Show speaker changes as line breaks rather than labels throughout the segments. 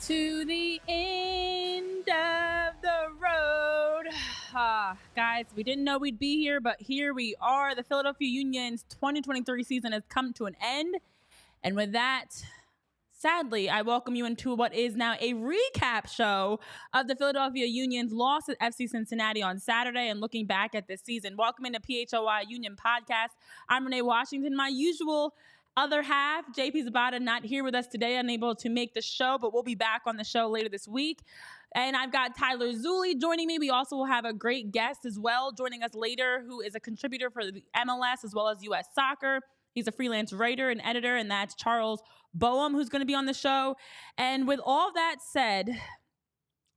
To the end of the road. Guys, we didn't know we'd be here, but here we are. The Philadelphia Union's 2023 season has come to an end. And with that, sadly, I welcome you into what is now a recap show of the Philadelphia Union's loss at FC Cincinnati on Saturday and looking back at this season. Welcome into PHLY Union Podcast. I'm Renee Washington. My usual other half, JP Zapata, not here with us today, unable to make the show, but we'll be back on the show later this week. And I've got Tyler Zulli joining me. We also will have a great guest as well joining us later, who is a contributor for the MLS as well as U.S. Soccer. He's a freelance writer and editor, and that's Charles Boehm, who's going to be on the show. And with all that said,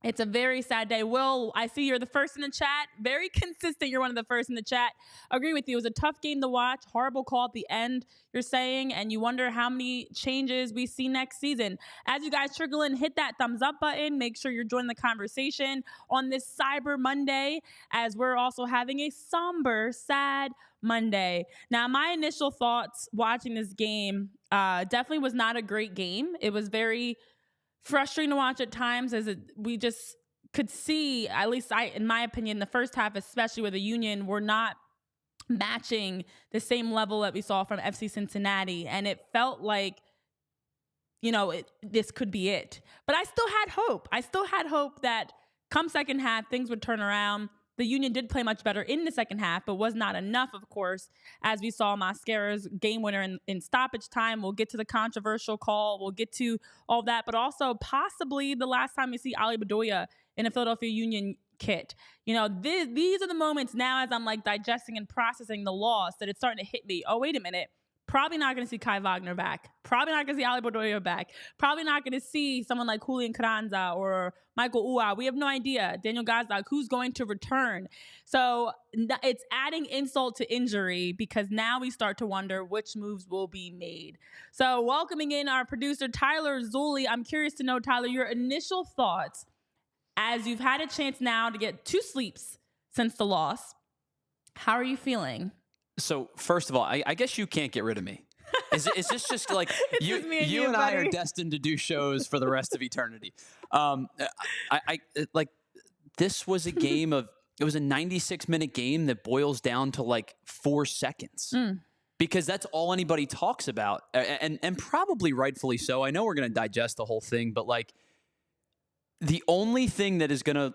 it's a very sad day. Will, I see you're the first in the chat. Very consistent. You're one of the first in the chat. Agree with you. It was a tough game to watch. Horrible call at the end, you're saying, and you wonder how many changes we see next season. As you guys trickle in, hit that thumbs up button. Make sure you're joining the conversation on this Cyber Monday, as we're also having a somber, sad Monday. Now, my initial thoughts watching this game definitely was not a great game. It was very frustrating to watch at times, as we just could see, at least in my opinion, the first half, especially with the Union, were not matching the same level that we saw from FC Cincinnati. And it felt like, this could be it. But I still had hope. I still had hope that come second half, things would turn around. The Union did play much better in the second half, but was not enough, of course, as we saw Mascara's game winner in stoppage time. We'll get to the controversial call. We'll get to all that, but also possibly the last time we see Ali Bedoya in a Philadelphia Union kit. These are the moments now, as I'm digesting and processing the loss, that it's starting to hit me. Oh, wait a minute. Probably not going to see Kai Wagner back. Probably not going to see Ali Bedoya back. Probably not going to see someone like Julian Carranza or Michael Ua. We have no idea. Daniel Gazdag, who's going to return. So it's adding insult to injury, because now we start to wonder which moves will be made. So welcoming in our producer, Tyler Zulli. I'm curious to know, Tyler, your initial thoughts as you've had a chance now to get 2 sleeps since the loss. How are you feeling?
So first of all, I guess you can't get rid of me. Is this just like you and I are destined to do shows for the rest of eternity? This was a game of, it was a 96-minute game that boils down to 4 seconds. Because that's all anybody talks about, and probably rightfully so. I know we're going to digest the whole thing, but the only thing that is going to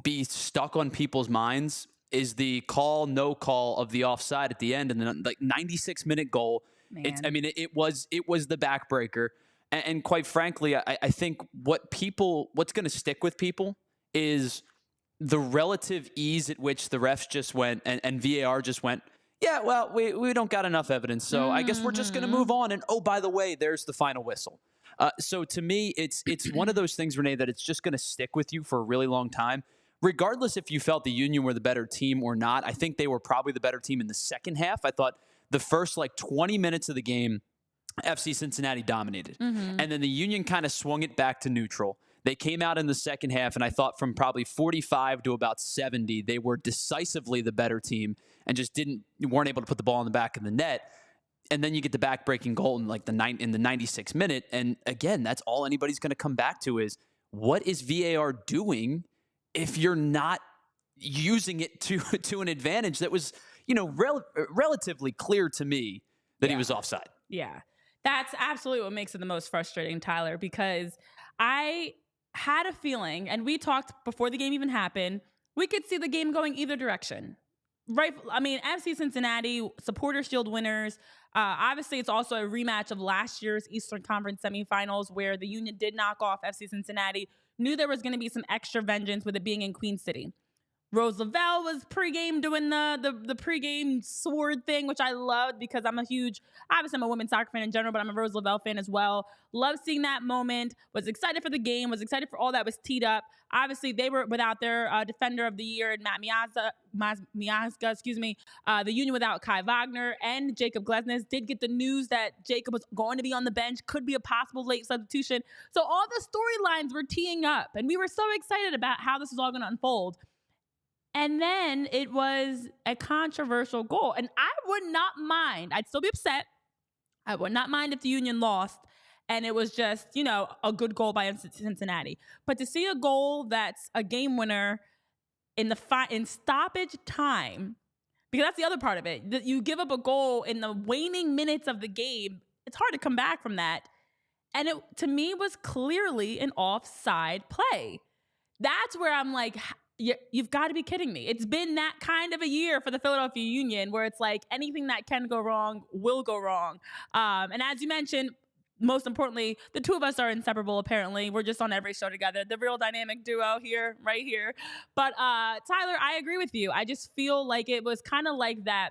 be stuck on people's minds is the no call of the offside at the end, and then 96-minute goal. It was the backbreaker, and quite frankly, I think what's going to stick with people is the relative ease at which the refs just went and VAR just went, yeah, well, we don't got enough evidence, so I guess we're just going to move on. And oh, by the way, there's the final whistle. So to me, it's one of those things, Renee, that it's just going to stick with you for a really long time. Regardless if you felt the Union were the better team or not, I think they were probably the better team in the second half. I thought the first 20 minutes of the game, FC Cincinnati dominated. And then the Union kind of swung it back to neutral. They came out in the second half, and I thought from probably 45 to about 70, they were decisively the better team and just weren't able to put the ball in the back of the net. And then you get the back-breaking goal in the 96th minute. And again, that's all anybody's going to come back to is, what is VAR doing if you're not using it to an advantage that was, relatively clear to me that he was offside.
Yeah, that's absolutely what makes it the most frustrating, Tyler, because I had a feeling, and we talked before the game even happened, we could see the game going either direction. Right. FC Cincinnati, Supporter Shield winners. Obviously, it's also a rematch of last year's Eastern Conference semifinals, where the Union did knock off FC Cincinnati. Knew there was going to be some extra vengeance with it being in Queen City. Rose Lavelle was pregame doing the pregame sword thing, which I loved because obviously I'm a women's soccer fan in general, but I'm a Rose Lavelle fan as well. Loved seeing that moment. Was excited for the game. Was excited for all that was teed up. Obviously, they were without their defender of the year and Matt Miazga, excuse me. The Union without Kai Wagner and Jacob Glesnes. Did get the news that Jacob was going to be on the bench, could be a possible late substitution. So all the storylines were teeing up, and we were so excited about how this was all going to unfold. And then it was a controversial goal. And I would not mind. I'd still be upset. I would not mind if the Union lost and it was just, a good goal by Cincinnati. But to see a goal that's a game winner in stoppage time, because that's the other part of it. That you give up a goal in the waning minutes of the game, it's hard to come back from that. And it, to me, was clearly an offside play. That's where I'm like, you've got to be kidding me. It's been that kind of a year for the Philadelphia Union where it's like anything that can go wrong will go wrong. And as you mentioned, most importantly, the two of us are inseparable, apparently. We're just on every show together. The real dynamic duo here, right here. But Tyler, I agree with you. I just feel like it was kind of like that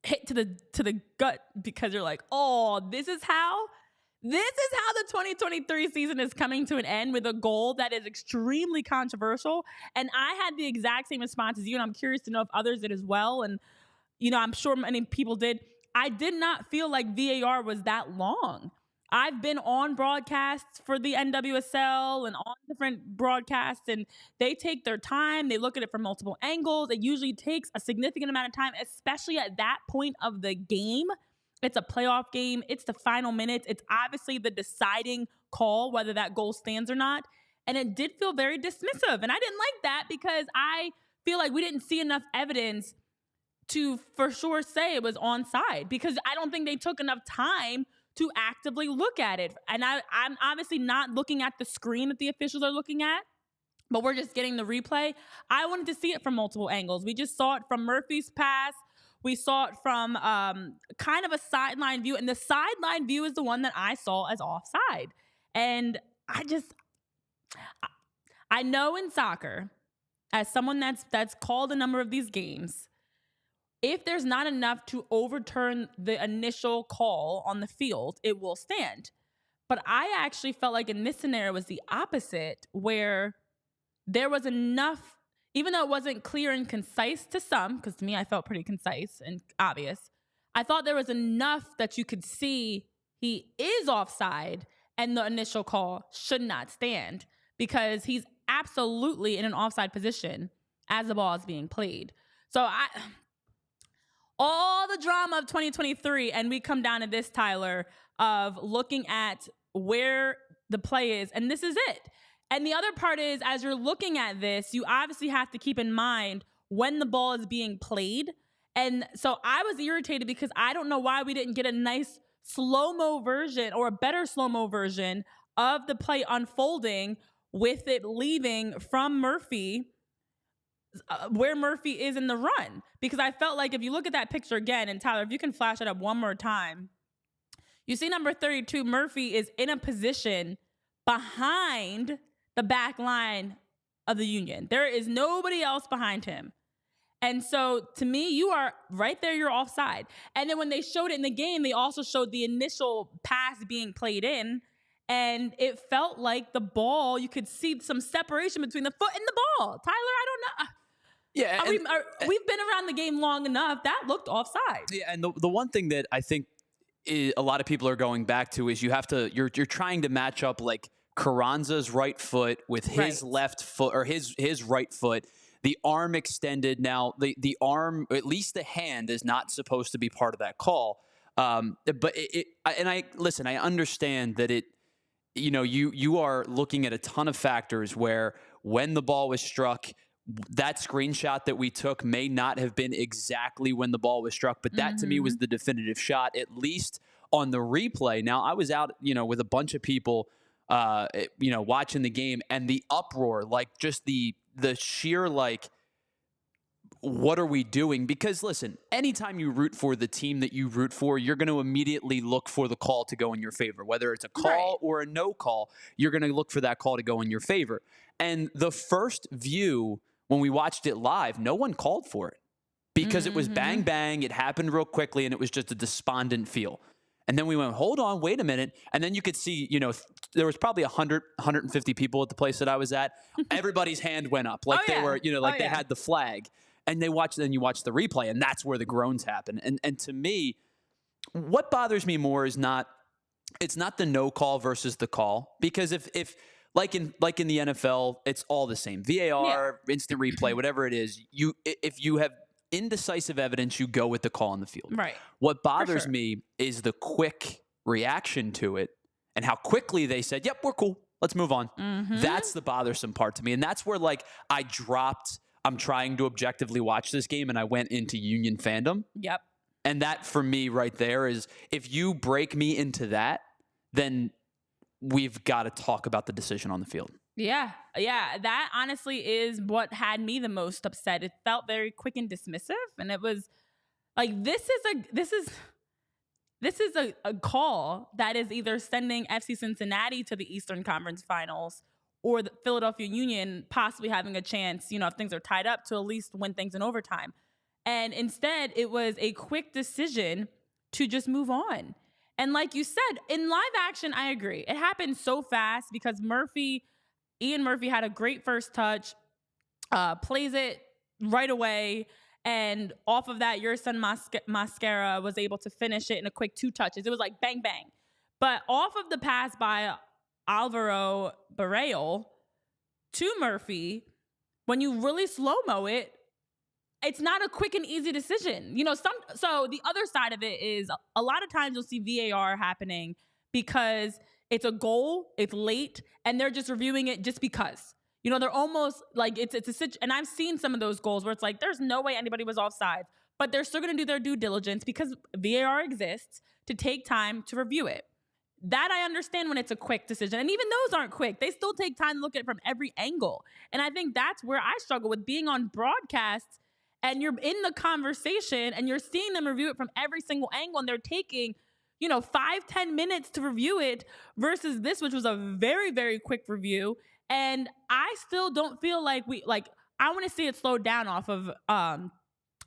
hit to the gut because you're like, oh, this is how the 2023 season is coming to an end with a goal that is extremely controversial. And I had the exact same response as you, and I'm curious to know if others did as well. And, I'm sure many people did. I did not feel like VAR was that long. I've been on broadcasts for the NWSL and on different broadcasts, and they take their time. They look at it from multiple angles. It usually takes a significant amount of time, especially at that point of the game. It's a playoff game. It's the final minutes. It's obviously the deciding call whether that goal stands or not. And it did feel very dismissive. And I didn't like that because I feel like we didn't see enough evidence to for sure say it was onside, because I don't think they took enough time to actively look at it. And I'm obviously not looking at the screen that the officials are looking at, but we're just getting the replay. I wanted to see it from multiple angles. We just saw it from Murphy's pass. We saw it from kind of a sideline view, and the sideline view is the one that I saw as offside. And I know in soccer, as someone that's called a number of these games, if there's not enough to overturn the initial call on the field, it will stand. But I actually felt like in this scenario was the opposite, where there was enough, even though it wasn't clear and concise to some, because to me I felt pretty concise and obvious, I thought there was enough that you could see he is offside and the initial call should not stand, because he's absolutely in an offside position as the ball is being played. So all the drama of 2023, and we come down to this, Tyler, of looking at where the play is, and this is it. And the other part is, as you're looking at this, you obviously have to keep in mind when the ball is being played. And so I was irritated because I don't know why we didn't get a nice slow-mo version or a better slow-mo version of the play unfolding with it leaving from Murphy, where Murphy is in the run. Because I felt like if you look at that picture again, and Tyler, if you can flash it up one more time, you see number 32, Murphy is in a position behind the back line of the Union. There is nobody else behind him. And so to me, you are right there, you're offside. And then when they showed it in the game, they also showed the initial pass being played in, and it felt like the ball, you could see some separation between the foot and the ball. Tyler, I don't know.
Yeah,
we've been around the game long enough. That looked offside.
Yeah, and the one thing that I think a lot of people are going back to is you're trying to match up like Carranza's right foot with his left foot, or his right foot, the arm extended. Now the arm, or at least the hand, is not supposed to be part of that call. But I understand that you are looking at a ton of factors where when the ball was struck, that screenshot that we took may not have been exactly when the ball was struck, but that to me was the definitive shot, at least on the replay. Now, I was out, with a bunch of people, watching the game, and the uproar, like just the sheer, like, what are we doing? Because listen, anytime you root for the team that you root for, you're going to immediately look for the call to go in your favor. Whether it's a call or a no call, you're going to look for that call to go in your favor. And the first view when we watched it live, no one called for it because it was bang, bang. It happened real quickly, and it was just a despondent feel. And then we went, hold on, wait a minute. And then you could see, there was probably 100, 150 people at the place that I was at. Everybody's hand went up. Like they were, they had the flag. And then you watch the replay, and that's where the groans happen. And to me, what bothers me more is it's not the no call versus the call. Because if like in the NFL, it's all the same. VAR, instant replay, whatever it is, if you have indecisive evidence, you go with the call on the field.
Right.
What bothers me is the quick reaction to it and how quickly they said, yep, we're cool. Let's move on. That's the bothersome part to me. And that's where I'm trying to objectively watch this game, and I went into Union fandom.
Yep.
And that for me right there is, if you break me into that, then we've got to talk about the decision on the field.
Yeah. That honestly is what had me the most upset. It felt very quick and dismissive, and it was like, this is a call that is either sending FC Cincinnati to the Eastern Conference Finals, or the Philadelphia Union possibly having a chance, if things are tied up, to at least win things in overtime. And instead, it was a quick decision to just move on. And like you said, in live action, I agree. It happened so fast because Ian Murphy had a great first touch, plays it right away, and off of that, Yerson Mascara was able to finish it in a quick 2 touches. It was like bang, bang. But off of the pass by Alvaro Barreal to Murphy, when you really slow-mo it, it's not a quick and easy decision. So the other side of it is, a lot of times you'll see VAR happening because it's a goal, it's late, and they're just reviewing it just because. They're almost like it's a and I've seen some of those goals where it's like, there's no way anybody was offside, but they're still going to do their due diligence because VAR exists to take time to review it. That I understand when it's a quick decision. And even those aren't quick. They still take time to look at it from every angle. And I think that's where I struggle with being on broadcasts, and you're in the conversation and you're seeing them review it from every single angle, and they're taking, 5-10 minutes to review it versus this, which was a very, very quick review. And I still don't feel like I want to see it slowed down off of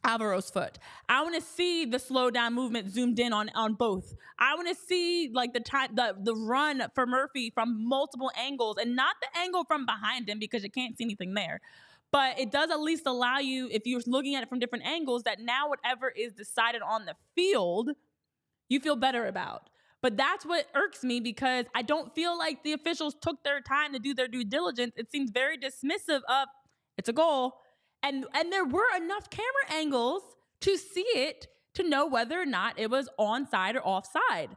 Alvaro's foot. I want to see the slow down movement zoomed in on both. I want to see the run for Murphy from multiple angles, and not the angle from behind him because you can't see anything there. But it does at least allow you, if you're looking at it from different angles, that now whatever is decided on the field, you feel better about. But that's what irks me, because I don't feel like the officials took their time to do their due diligence. It seems very dismissive of, it's a goal. And there were enough camera angles to see it, to know whether or not it was onside or offside.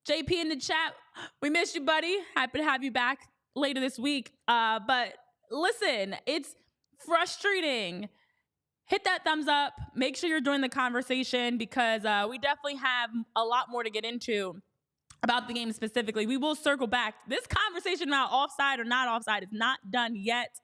JP in the chat, we miss you, buddy. Happy to have you back later this week. But listen, it's frustrating. Hit that thumbs up. Make sure you're joining the conversation, because we definitely have a lot more to get into about the game specifically. We will circle back. This conversation about offside or not offside is not done yet,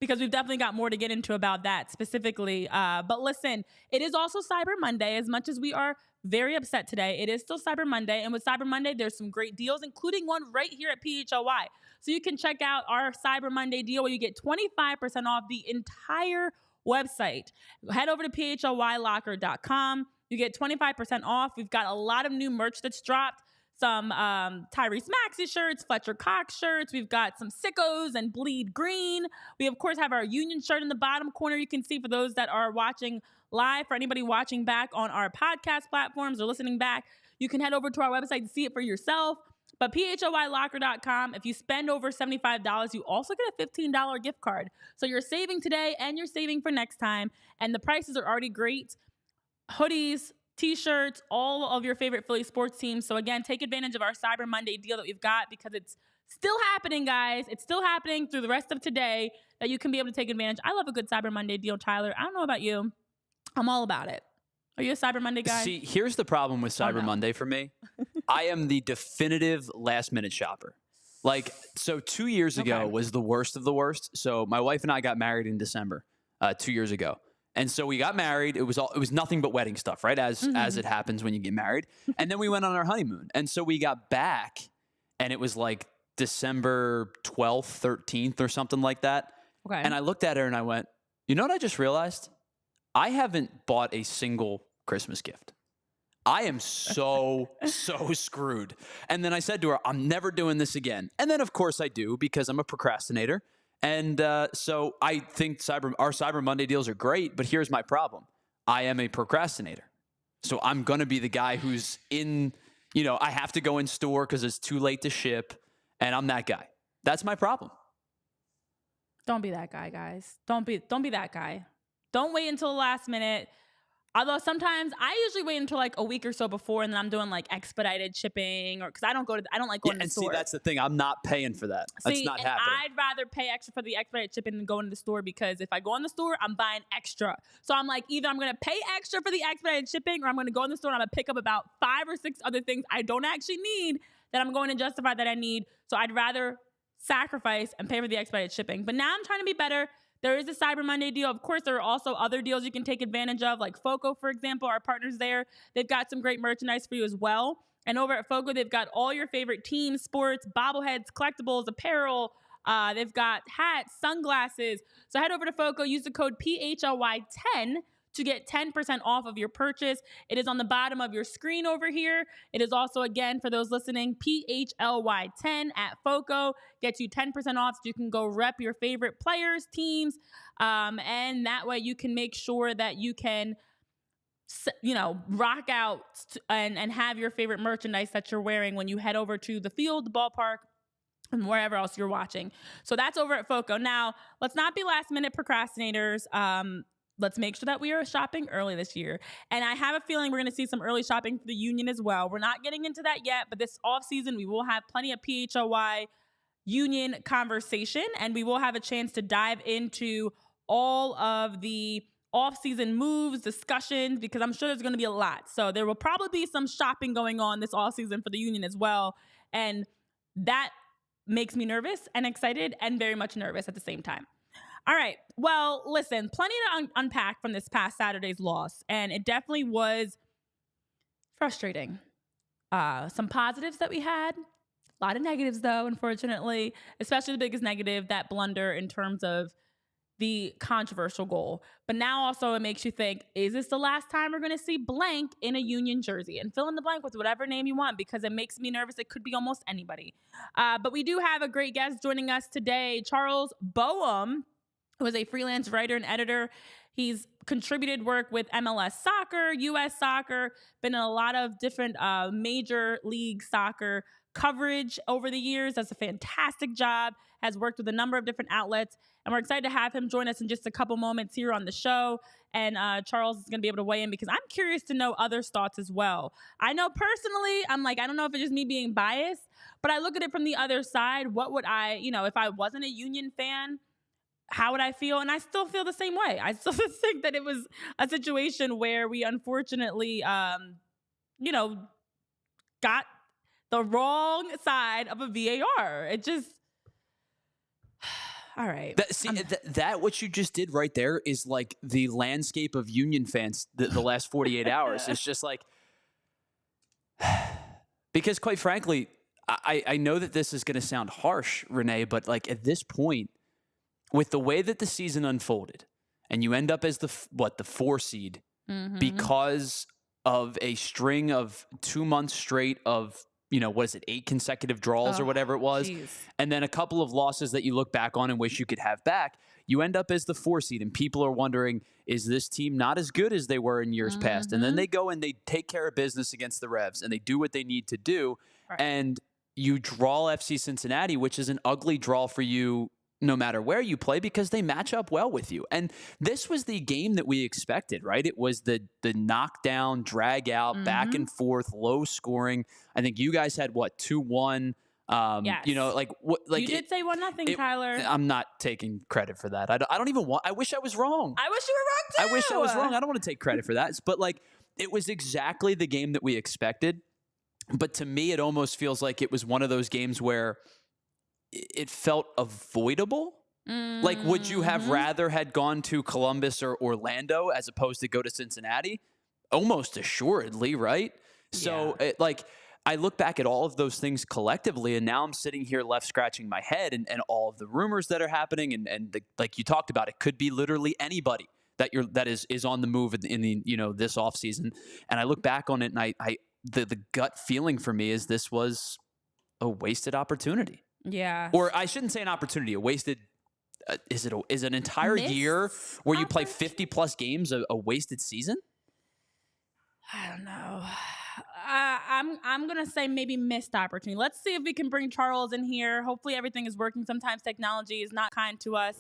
because we've definitely got more to get into about that specifically. But listen, it is also Cyber Monday. As much as we are very upset today, it is still Cyber Monday. And with Cyber Monday, there's some great deals, including one right here at PHLY. So you can check out our Cyber Monday deal where you get 25% off the entire website. Head over to PHLYlocker.com. You get 25% off. We've got a lot of new merch that's dropped. Some Tyrese Maxey shirts, Fletcher Cox shirts. We've got some Sickos and Bleed Green. We, of course, have our Union shirt in the bottom corner. You can see for those that are watching live. For anybody watching back on our podcast platforms or listening back, you can head over to our website to see it for yourself. But PHLYlocker.com, if you spend over $75, you also get a $15 gift card. So you're saving today and you're saving for next time. And the prices are already great. Hoodies, T-shirts, all of your favorite Philly sports teams. So again, take advantage of our Cyber Monday deal that we've got, because it's still happening, guys. It's still happening through the rest of today that you can be able to take advantage. I love a good Cyber Monday deal, Tyler. I don't know about you. I'm all about it. Are you a Cyber Monday guy?
See, here's the problem with Cyber Monday for me. I am the definitive last-minute shopper. So 2 years ago was the worst of the worst. So my wife and I got married in December 2 years ago. And so we got married. It was nothing but wedding stuff, right? As it happens when you get married. And then we went on our honeymoon. And so we got back, and it was like December 12th, 13th or something like that. Okay. And I looked at her and I went, You know what I just realized? I haven't bought a single Christmas gift. I am so screwed. And then I said to her, I'm never doing this again. And then, of course, I do because I'm a procrastinator. And so I think our Cyber Monday deals are great, but here's my problem. I am a procrastinator. So I'm going to be the guy who's I have to go in store because it's too late to ship, and I'm that guy. That's my problem.
Don't be that guy, guys. Don't be that guy. Don't wait until the last minute. Although sometimes I usually wait until like a week or so before, and then I'm doing like expedited shipping, or because I don't like going to the store.
See, that's the thing. I'm not paying for that. That's not happening.
I'd rather pay extra for the expedited shipping than going to the store, because if I go in the store, I'm buying extra. So I'm like, either I'm going to pay extra for the expedited shipping, or I'm going to go in the store and I'm going to pick up about 5 or 6 other things I don't actually need that I'm going to justify that I need. So I'd rather sacrifice and pay for the expedited shipping. But now I'm trying to be better. There is a Cyber Monday deal. Of course, there are also other deals you can take advantage of, like FOCO, for example. Our partners there, they've got some great merchandise for you as well. And over at FOCO, they've got all your favorite teams, sports, bobbleheads, collectibles, apparel. They've got hats, sunglasses. So head over to FOCO, use the code PHLY10 to get 10% off of your purchase. It is on the bottom of your screen over here. It is also, again, for those listening, PHLY10 at FOCO. Gets you 10% off so you can go rep your favorite players, teams, and that way you can make sure that you can, rock out and have your favorite merchandise that you're wearing when you head over to the field, the ballpark, and wherever else you're watching. So that's over at FOCO. Now, let's not be last-minute procrastinators. Let's make sure that we are shopping early this year. And I have a feeling we're going to see some early shopping for the Union as well. We're not getting into that yet, but this offseason, we will have plenty of PHLY Union conversation, and we will have a chance to dive into all of the off-season moves, discussions, because I'm sure there's going to be a lot. So there will probably be some shopping going on this off-season for the Union as well. And that makes me nervous and excited and very much nervous at the same time. All right. Well, listen, plenty to unpack from this past Saturday's loss, and it definitely was frustrating. Some positives that we had, a lot of negatives, though, unfortunately, especially the biggest negative, that blunder in terms of the controversial goal. But now also it makes you think, is this the last time we're going to see blank in a Union jersey? And fill in the blank with whatever name you want, because it makes me nervous. It could be almost anybody. But we do have a great guest joining us today, Charles Boehm, who is a freelance writer and editor. He's contributed work with MLS Soccer, U.S. Soccer, been in a lot of different major league soccer coverage over the years. Does a fantastic job, has worked with a number of different outlets, and we're excited to have him join us in just a couple moments here on the show. And Charles is going to be able to weigh in because I'm curious to know others' thoughts as well. I know personally, I'm like, I don't know if it's just me being biased, but I look at it from the other side. What would I, if I wasn't a Union fan, how would I feel? And I still feel the same way. I still think that it was a situation where we unfortunately, got the wrong side of a VAR. It just, all right.
That what you just did right there is like the landscape of Union fans the last 48 hours. It's just like, because quite frankly, I know that this is going to sound harsh, Renee, but like at this point, with the way that the season unfolded, and you end up as the 4 seed because of a string of 2 months straight of, 8 consecutive draws or whatever it was, and then a couple of losses that you look back on and wish you could have back, you end up as the 4 seed, and people are wondering, is this team not as good as they were in years past? And then they go and they take care of business against the Revs, and they do what they need to do, and you draw FC Cincinnati, which is an ugly draw for you no matter where you play, because they match up well with you. And this was the game that we expected, right? It was the knockdown, drag out, back and forth, low scoring. I think you guys had 2-1.
Yes.
You
did say 1-0, Tyler.
I'm not taking credit for that. I don't even want. I wish I was wrong.
I wish you were wrong too.
I wish I was wrong. I don't want to take credit for that. But it was exactly the game that we expected. But to me, it almost feels like it was one of those games where it felt avoidable. Like, would you have rather had gone to Columbus or Orlando as opposed to go to Cincinnati? Almost assuredly, right? So, I look back at all of those things collectively, and now I'm sitting here left scratching my head, and all of the rumors that are happening, and like you talked about, it could be literally anybody that is on the move in the this offseason. And I look back on it, and the gut feeling for me is this was a wasted opportunity.
Yeah.
Or I shouldn't say an opportunity, a wasted. Is an entire year where you play 50 plus games a wasted season?
I don't know. I'm gonna say maybe missed opportunity. Let's see if we can bring Charles in here. Hopefully everything is working. Sometimes technology is not kind to us.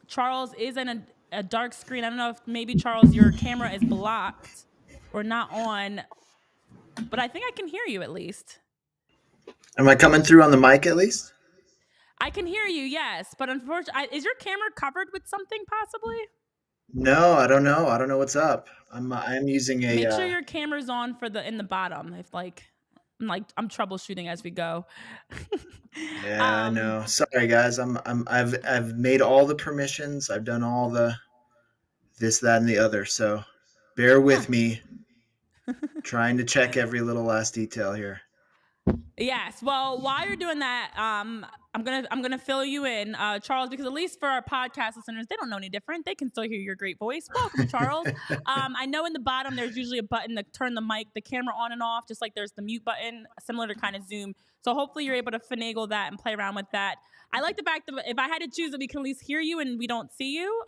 Charles is in a dark screen. I don't know if maybe Charles, your camera is blocked or not on, but I think I can hear you at least.
Am I coming through on the mic at least?
I can hear you, yes, but unfortunately, is your camera covered with something possibly?
No, I don't know. I don't know what's up. I'm using a.
Make sure your camera's on in the bottom. If I'm troubleshooting as we go.
Yeah, I know. Sorry, guys. I've made all the permissions. I've done all the this, that, and the other. So bear with me. Trying to check every little last detail here.
Yes. Well, while you're doing that, I'm gonna fill you in, Charles, because at least for our podcast listeners, they don't know any different. They can still hear your great voice. Welcome, Charles. I know in the bottom there's usually a button to turn the camera on and off, just like there's the mute button, similar to kind of Zoom. So hopefully you're able to finagle that and play around with that. I like the fact that if I had to choose that we can at least hear you and we don't see you,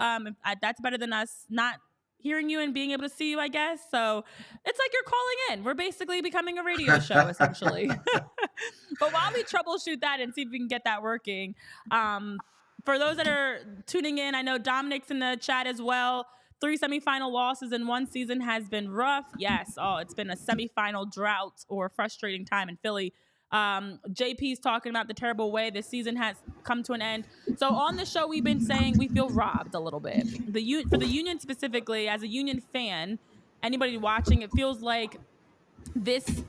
that's better than us not hearing you and being able to see you, I guess. So it's like you're calling in. We're basically becoming a radio show, essentially. But while we troubleshoot that and see if we can get that working, for those that are tuning in, I know Dominic's in the chat as well. 3 semifinal losses in one season has been rough. Yes. Oh, it's been a semifinal drought or frustrating time in Philly. JP's talking about the terrible way this season has come to an end. So on the show, we've been saying we feel robbed a little bit. For the Union specifically, as a Union fan, anybody watching, it feels like this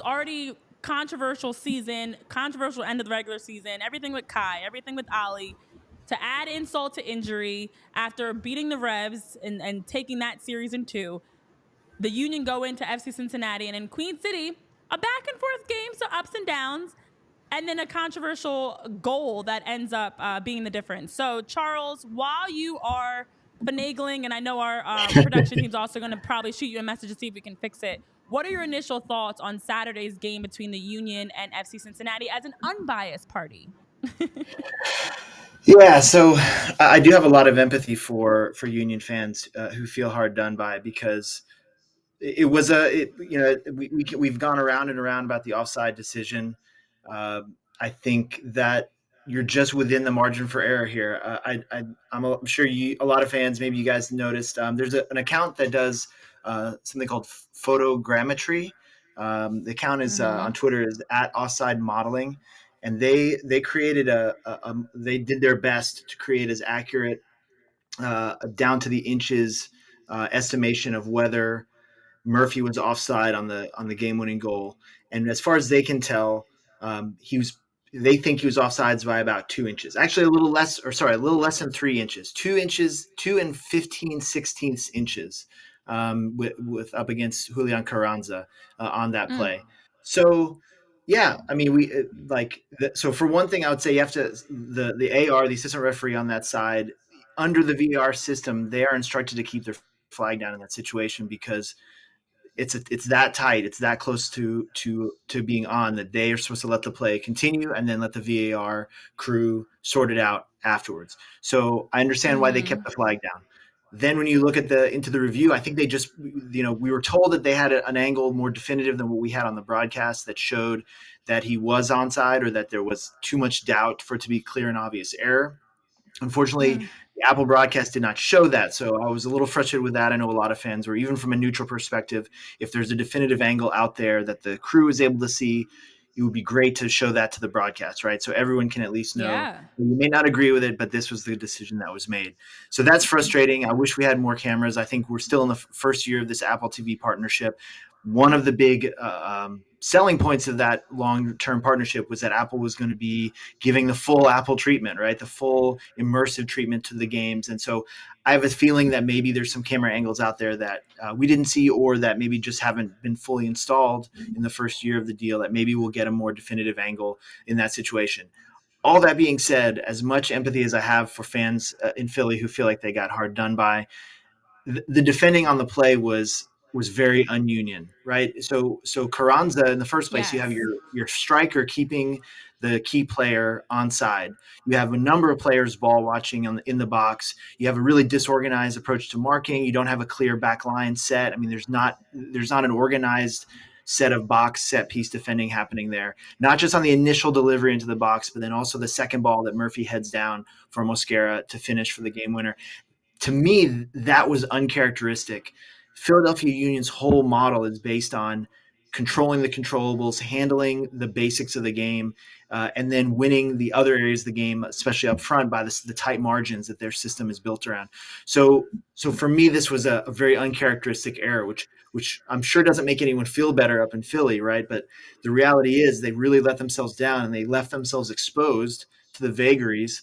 already controversial season, controversial end of the regular season, everything with Kai, everything with Ali, to add insult to injury after beating the Revs and taking that series in 2, the Union go into FC Cincinnati, and in Queen City, a back and forth game, so ups and downs, and then a controversial goal that ends up being the difference. So, Charles, while you are finagling, and I know our production team's also going to probably shoot you a message to see if we can fix it, what are your initial thoughts on Saturday's game between the Union and FC Cincinnati as an unbiased party?
Yeah, so I do have a lot of empathy for Union fans who feel hard done by, because we've gone around and around about the offside decision. I think that you're just within the margin for error here. I'm sure a lot of fans, maybe you guys noticed, there's an account that does something called photogrammetry. The account is on Twitter is @offsidemodeling, and they created they did their best to create as accurate down to the inches estimation of whether Murphy was offside on the game-winning goal, and as far as they can tell, they think he was offsides by about 2 inches. Actually, a little less than 3 inches. 2 inches, 2 and 15/16 inches, with up against Julian Carranza on that play. So, yeah, I mean, so for one thing, I would say you have to the AR, the assistant referee on that side, under the VAR system, they are instructed to keep their flag down in that situation, because it's that tight, it's that close to being on, that they are supposed to let the play continue and then let the VAR crew sort it out afterwards. So I understand why they kept the flag down. Then when you look at into the review, I think they just, we were told that they had an angle more definitive than what we had on the broadcast that showed that he was onside, or that there was too much doubt for it to be clear and obvious error. Unfortunately, the Apple broadcast did not show that, so I was a little frustrated with that. I know a lot of fans were, even from a neutral perspective, if there's a definitive angle out there that the crew is able to see, it would be great to show that to the broadcast, right? So everyone can at least know. Yeah. You may not agree with it, but this was the decision that was made. So that's frustrating. I wish we had more cameras. I think we're still in the first year of this Apple TV partnership. one of the big selling points of that long-term partnership was that Apple was going to be giving the full Apple treatment, right? The full immersive treatment to the games. And so I have a feeling that maybe there's some camera angles out there that we didn't see, or that maybe just haven't been fully installed in the first year of the deal, that maybe we'll get a more definitive angle in that situation. All that being said, as much empathy as I have for fans in Philly who feel like they got hard done by, the defending on the play was very ununion, right? So Carranza, in the first place, you have your striker keeping the key player onside. You have a number of players ball watching in the box. You have a really disorganized approach to marking. You don't have a clear back line set. I mean, there's not an organized set of box set piece defending happening there, not just on the initial delivery into the box, but then also the second ball that Murphy heads down for Mosquera to finish for the game winner. To me, that was uncharacteristic. Philadelphia Union's whole model is based on controlling the controllables, handling the basics of the game, and then winning the other areas of the game, especially up front, by the tight margins that their system is built around. So for me, this was a very uncharacteristic error, which I'm sure doesn't make anyone feel better up in Philly, right? But the reality is they really let themselves down, and they left themselves exposed to the vagaries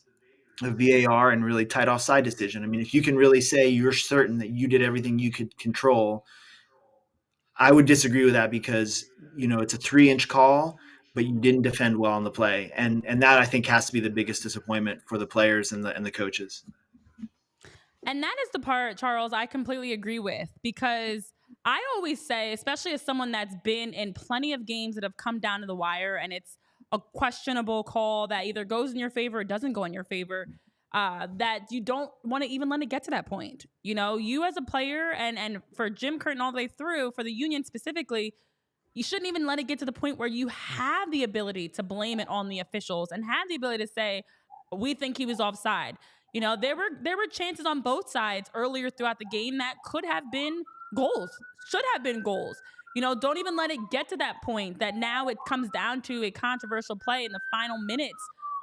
of VAR and really tight offside decision. I mean, if you can really say you're certain that you did everything you could control, I would disagree with that, because, it's a 3-inch call, but you didn't defend well on the play. And that, I think, has to be the biggest disappointment for the players and the coaches.
And that is the part, Charles, I completely agree with, because I always say, especially as someone that's been in plenty of games that have come down to the wire and it's a questionable call that either goes in your favor or doesn't go in your favor, that you don't want to even let it get to that point. You as a player, and for Jim Curtin all the way through, for the Union specifically, you shouldn't even let it get to the point where you have the ability to blame it on the officials and have the ability to say, we think he was offside. There were chances on both sides earlier throughout the game that could have been goals, should have been goals. Don't even let it get to that point that now it comes down to a controversial play in the final minutes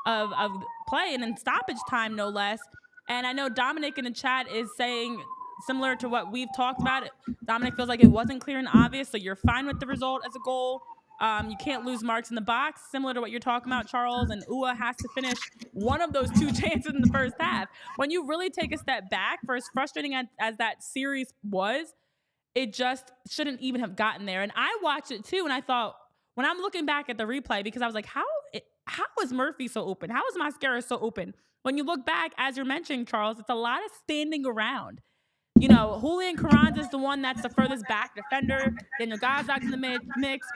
of play, and in stoppage time, no less. And I know Dominic in the chat is saying similar to what we've talked about. Dominic feels like it wasn't clear and obvious, so you're fine with the result as a goal. You can't lose marks in the box, similar to what you're talking about, Charles, and Ua has to finish one of those 2 chances in the first half. When you really take a step back, for as frustrating as that series was, it just shouldn't even have gotten there. And I watched it too, and I thought, when I'm looking back at the replay, because I was like, how is Murphy so open? How is Mosquera so open? When you look back, as you're mentioning, Charles, it's a lot of standing around. Julian Carranza is the one that's the furthest back defender. Daniel Gazak's in the mix.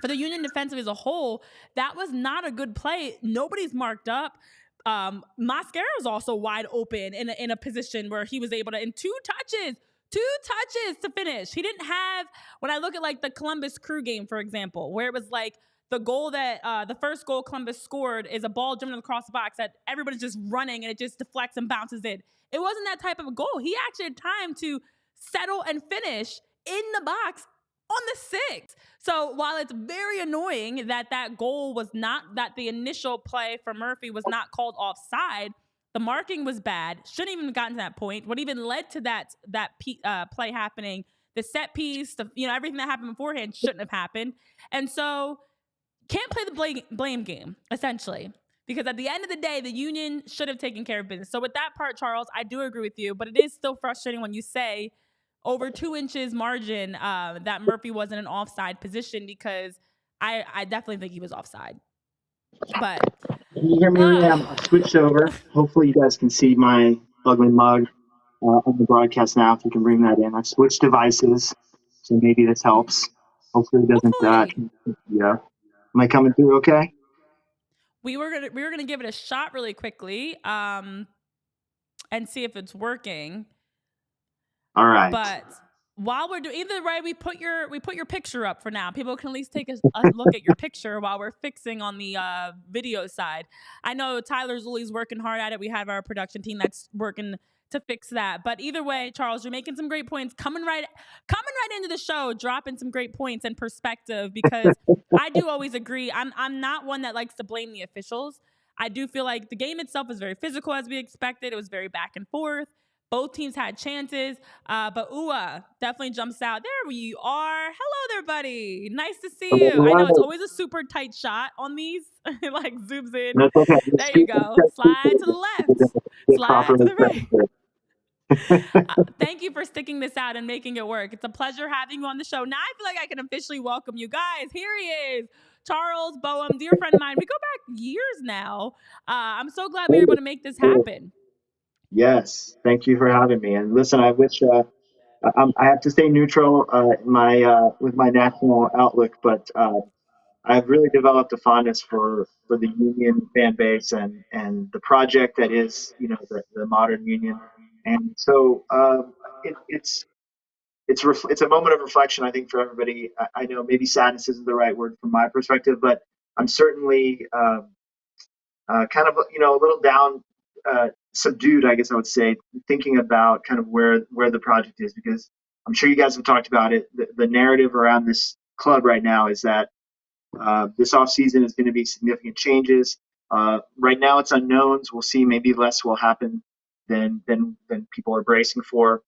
For the Union defensive as a whole, that was not a good play. Nobody's marked up. Mosquera was also wide open in a position where he was able to, in 2 touches to finish. He didn't have, when I look at like the Columbus Crew game, for example, where it was like the goal that the first goal Columbus scored is a ball jumping across the box that everybody's just running and it just deflects and bounces in. It wasn't that type of a goal. He actually had time to settle and finish in the box on the 6. So while it's very annoying that goal was not, that the initial play for Murphy was not called offside, the marking was bad. Shouldn't even have gotten to that point. What even led to that play happening, the set piece, everything that happened beforehand shouldn't have happened. And so can't play the blame game, essentially, because at the end of the day, the Union should have taken care of business. So with that part, Charles, I do agree with you, but it is still frustrating when you say over 2 inches margin that Murphy was in an offside position, because I definitely think he was offside. But
can you hear me? I switched over. Hopefully you guys can see my ugly mug on the broadcast now. If you can bring that in, I've switched devices, so maybe this helps. Hopefully it doesn't. Yeah, am I coming through okay?
We were gonna give it a shot really quickly and see if it's working.
All right.
But while we're doing either way, we put your picture up for now. People can at least take a look at your picture while we're fixing on the video side. I know Tyler Zulli's working hard at it. We have our production team that's working to fix that. But either way, Charles, you're making some great points. Coming right into the show, dropping some great points and perspective, because I do always agree. I'm not one that likes to blame the officials. I do feel like the game itself was very physical, as we expected. It was very back and forth. Both teams had chances, but UA definitely jumps out. There we are. Hello there, buddy. Nice to see you. I know it's always a super tight shot on these. Like zooms in.
That's okay.
There you go. Slide to the left. Slide to the right. Thank you for sticking this out and making it work. It's a pleasure having you on the show. Now I feel like I can officially welcome you guys. Here he is, Charles Boehm, dear friend of mine. We go back years now. I'm so glad we were able to make this happen.
Yes, thank you for having me. And listen, I wish I have to stay neutral with my national outlook, but I've really developed a fondness for the Union fan base and the project that is, the modern Union. And so it's a moment of reflection, I think, for everybody. I know maybe sadness isn't the right word from my perspective, but I'm certainly kind of, a little down, subdued, I guess I would say, thinking about kind of where the project is, because I'm sure you guys have talked about it. The narrative around this club right now is that this offseason is going to be significant changes. Right now, it's unknowns. We'll see. Maybe less will happen than people are bracing for.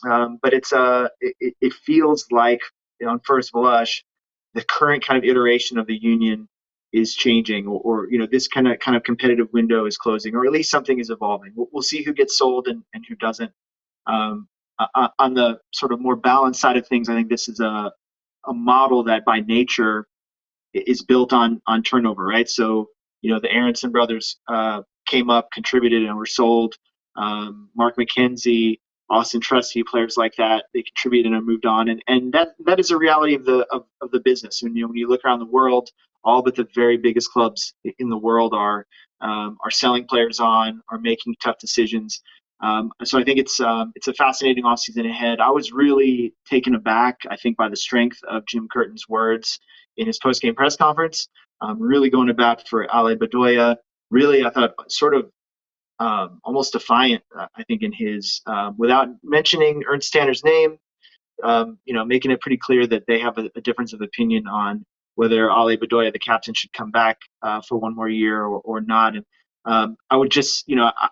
But it feels like, on first blush, the current kind of iteration of the Union is changing, or this kind of competitive window is closing, or at least something is evolving. We'll see who gets sold and who doesn't. On the sort of more balanced side of things, I think this is a model that by nature is built on turnover, right? So, the Aronson brothers came up, contributed, and were sold. Mark McKenzie, Austin Trusty, players like that, they contributed and moved on, and that is a reality of the business. When you look around the world, all but the very biggest clubs in the world are selling players on, are making tough decisions. So I think it's a fascinating offseason ahead. I was really taken aback, I think, by the strength of Jim Curtin's words in his post-game press conference, really going to bat for Ale Bedoya. Really, I thought, sort of almost defiant, I think, in his, without mentioning Ernst Tanner's name, making it pretty clear that they have a difference of opinion on whether Ale Bedoya, the captain, should come back for one more year or not. And I would just,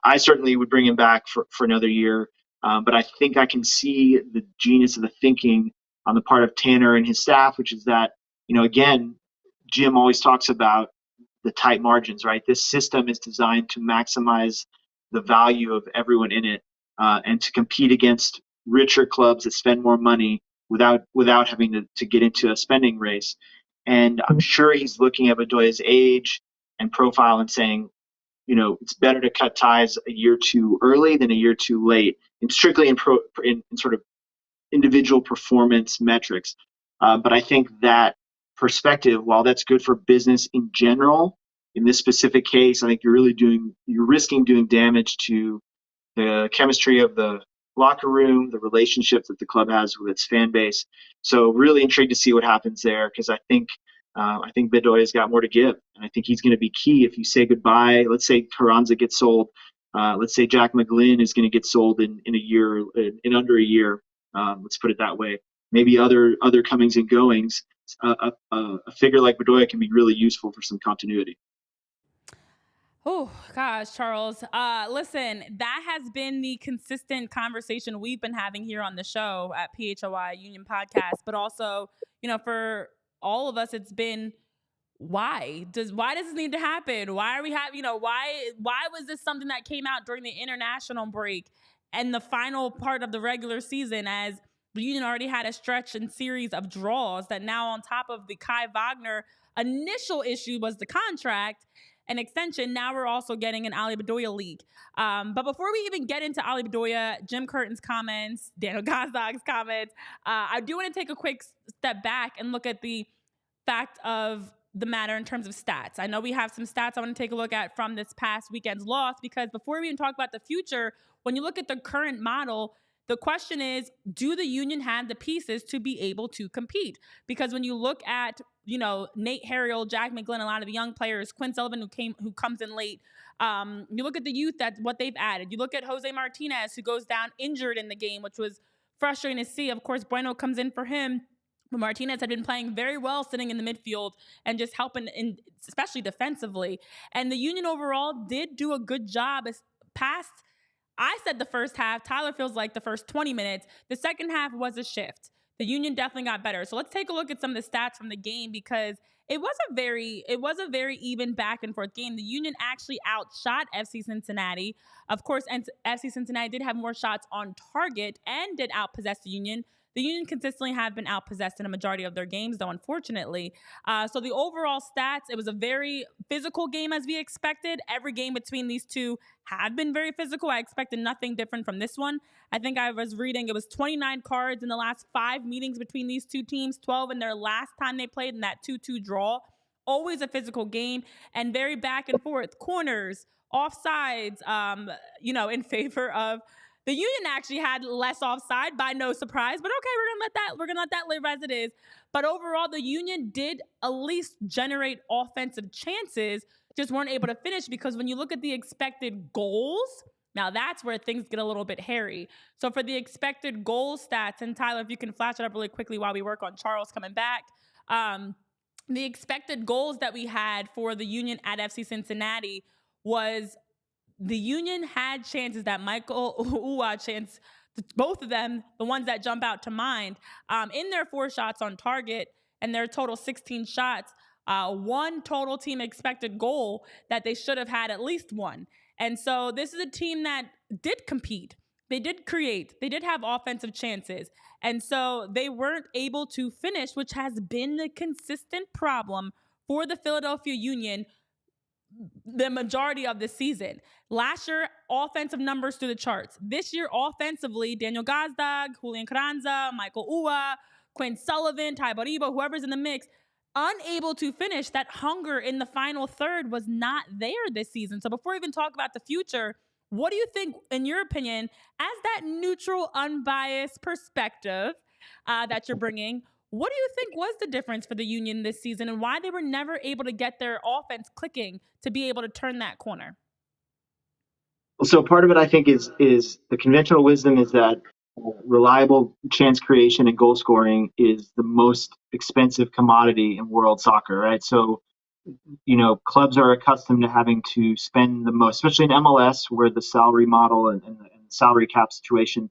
I certainly would bring him back for another year. But I think I can see the genius of the thinking on the part of Tanner and his staff, which is that, again, Jim always talks about the tight margins, right? This system is designed to maximize the value of everyone in it, and to compete against richer clubs that spend more money without having to get into a spending race. And I'm sure he's looking at Bedoya's age and profile and saying, it's better to cut ties a year too early than a year too late, and strictly in sort of individual performance metrics. But I think that perspective, while that's good for business in general, in this specific case, I think you're risking doing damage to the chemistry of the locker room, the relationship that the club has with its fan base. So really intrigued to see what happens there, because I think Bedoya's got more to give, and I think he's going to be key. If you say goodbye, let's say Carranza gets sold, let's say Jack McGlynn is going to get sold in a year, in under a year. Let's put it that way. Maybe other comings and goings. A figure like Bedoya can be really useful for some continuity.
Oh, gosh, Charles. Listen, that has been the consistent conversation we've been having here on the show at PHLY Union Podcast, but also, for all of us, it's been, why does this need to happen? Why are we having, why was this something that came out during the international break and the final part of the regular season, as the Union already had a stretch and series of draws, that now on top of the Kai Wagner initial issue was the contract an extension. Now we're also getting an Ale Bedoya leak. But before we even get into Ale Bedoya, Jim Curtin's comments, Daniel Gazog's comments, I do want to take a quick step back and look at the fact of the matter in terms of stats. I know we have some stats I want to take a look at from this past weekend's loss, because before we even talk about the future, when you look at the current model, the question is, do the Union have the pieces to be able to compete? Because when you look at, Nate Harriel, Jack McGlynn, a lot of the young players, Quinn Sullivan, who comes in late, you look at the youth, that's what they've added. You look at Jose Martinez, who goes down injured in the game, which was frustrating to see. Of course, Bueno comes in for him. But Martinez had been playing very well sitting in the midfield and just helping, especially defensively. And the Union overall did do a good job past I said the first half. Tyler feels like the first 20 minutes. The second half was a shift. The Union definitely got better. So let's take a look at some of the stats from the game, because it was a very even back and forth game. The Union actually outshot FC Cincinnati. Of course, and FC Cincinnati did have more shots on target and did outpossess the Union. The Union consistently have been outpossessed in a majority of their games, though, unfortunately. So the overall stats, it was a very physical game as we expected. Every game between these two have been very physical. I expected nothing different from this one. I think I was reading it was 29 cards in the last 5 meetings between these two teams, 12 in their last time they played in that 2-2 draw. Always a physical game and very back and forth. Corners, offsides, in favor of the Union. Actually had less offside, by no surprise, but okay, we're gonna let that live as it is. But overall, the Union did at least generate offensive chances, just weren't able to finish, because when you look at the expected goals, now that's where things get a little bit hairy. So for the expected goal stats, and Tyler, if you can flash it up really quickly while we work on Charles coming back, the expected goals that we had for the Union at FC Cincinnati was, the Union had chances that Michael Uwa chance, both of them, the ones that jump out to mind, in their 4 shots on target and their total 16 shots, 1 total team expected goal that they should have had at least 1. And so this is a team that did compete. They did create. They did have offensive chances. And so they weren't able to finish, which has been the consistent problem for the Philadelphia Union the majority of the season. Last year, offensive numbers through the charts. This year, offensively, Daniel Gazdag, Julian Carranza, Michael Uwa, Quinn Sullivan, Ty Baribo, whoever's in the mix, unable to finish. That hunger in the final third was not there this season. So before we even talk about the future, what do you think, in your opinion, as that neutral, unbiased perspective that you're bringing, what do you think was the difference for the Union this season, and why they were never able to get their offense clicking to be able to turn that corner?
So part of it, I think, is the conventional wisdom is that reliable chance creation and goal scoring is the most expensive commodity in world soccer, right? So, clubs are accustomed to having to spend the most, especially in MLS, where the salary model and the salary cap situation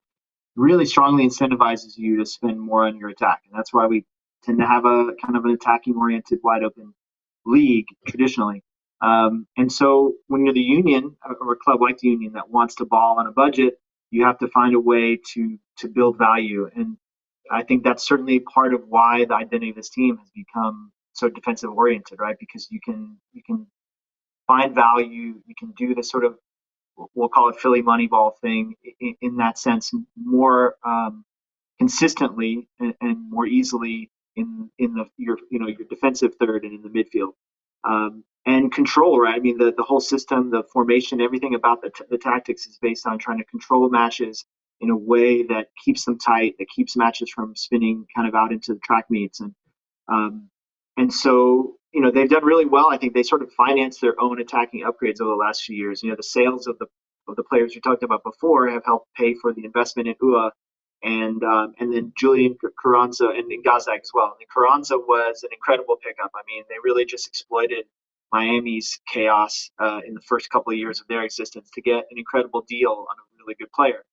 really strongly incentivizes you to spend more on your attack. And that's why we tend to have a kind of an attacking oriented, wide open league traditionally. And so when you're the Union, or a club like the Union that wants to ball on a budget, you have to find a way to build value. And I think that's certainly part of why the identity of this team has become so defensive oriented, right? Because you can find value, you can do this sort of, we'll call it Philly Moneyball thing in that sense, more consistently and more easily in your defensive third and in the midfield, and control, right? I mean, the whole system, the formation, everything about the tactics is based on trying to control matches in a way that keeps them tight, that keeps matches from spinning kind of out into the track meets, and so they've done really well. I think they sort of financed their own attacking upgrades over the last few years. The sales of the players we talked about before have helped pay for the investment in UA, and then Julian Carranza and Gazdag as well. And Carranza was an incredible pickup. I mean, they really just exploited Miami's chaos in the first couple of years of their existence to get an incredible deal on a really good player.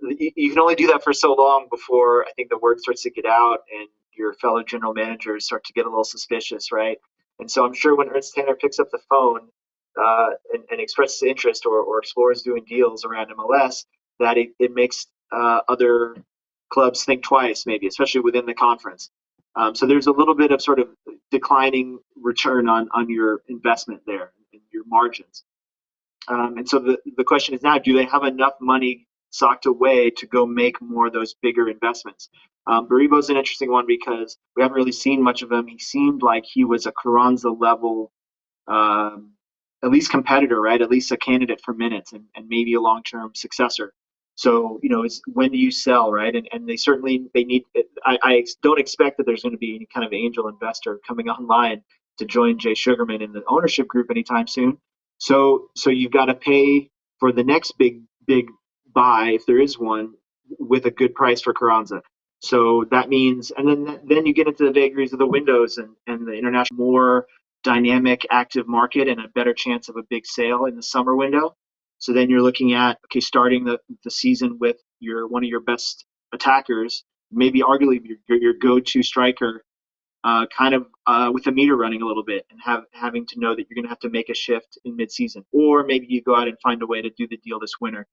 You can only do that for so long before I think the word starts to get out and your fellow general managers start to get a little suspicious, right? And so I'm sure when Ernst Tanner picks up the phone and expresses interest or explores doing deals around MLS, that it makes other clubs think twice, maybe, especially within the conference. So there's a little bit of sort of declining return on your investment there and your margins. And so the question is now, do they have enough money socked away to go make more of those bigger investments? Baribo's an interesting one because we haven't really seen much of him. He seemed like he was a Carranza level, at least competitor, right? At least a candidate for minutes and maybe a long-term successor. So, it's when do you sell, right? And they need, I don't expect that there's going to be any kind of angel investor coming online to join Jay Sugarman in the ownership group anytime soon. So you've got to pay for the next big buy, if there is one, with a good price for Carranza. So that means, and then you get into the vagaries of the windows and the international, more dynamic, active market and a better chance of a big sale in the summer window. So then you're looking at, okay, starting the season with one of your best attackers, maybe arguably your go-to striker, with the meter running a little bit, and having to know that you're going to have to make a shift in midseason, or maybe you go out and find a way to do the deal this winter,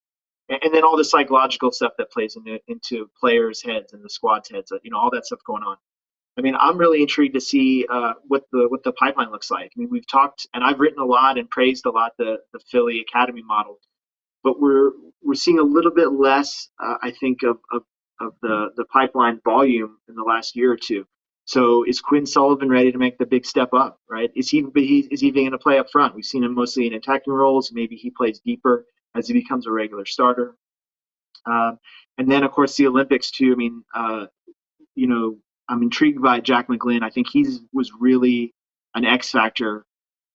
and then all the psychological stuff that plays into players' heads and the squad's heads, all that stuff going on. I mean, I'm really intrigued to see what the pipeline looks like. I mean, we've talked, and I've written a lot and praised a lot the Philly Academy model, but we're seeing a little bit less, I think, of the pipeline volume in the last year or two. So is Quinn Sullivan ready to make the big step up? Right? Is he going to play up front? We've seen him mostly in attacking roles. Maybe he plays deeper as he becomes a regular starter. And then, of course, the Olympics too. I mean, I'm intrigued by Jack McGlynn. I think he was really an X factor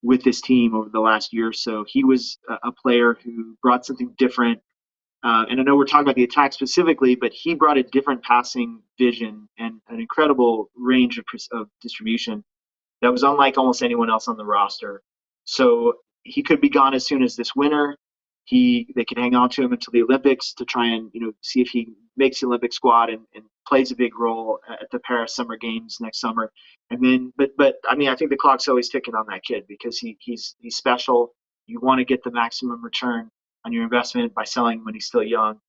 with this team over the last year or so. He was a player who brought something different. And I know we're talking about the attack specifically, but he brought a different passing vision and an incredible range of distribution that was unlike almost anyone else on the roster. So he could be gone as soon as this winter. They could hang on to him until the Olympics to try and see if he makes the Olympic squad and plays a big role at the Paris Summer Games next summer. And then, but I mean, I think the clock's always ticking on that kid because he's special. You want to get the maximum return on your investment by selling when he's still young.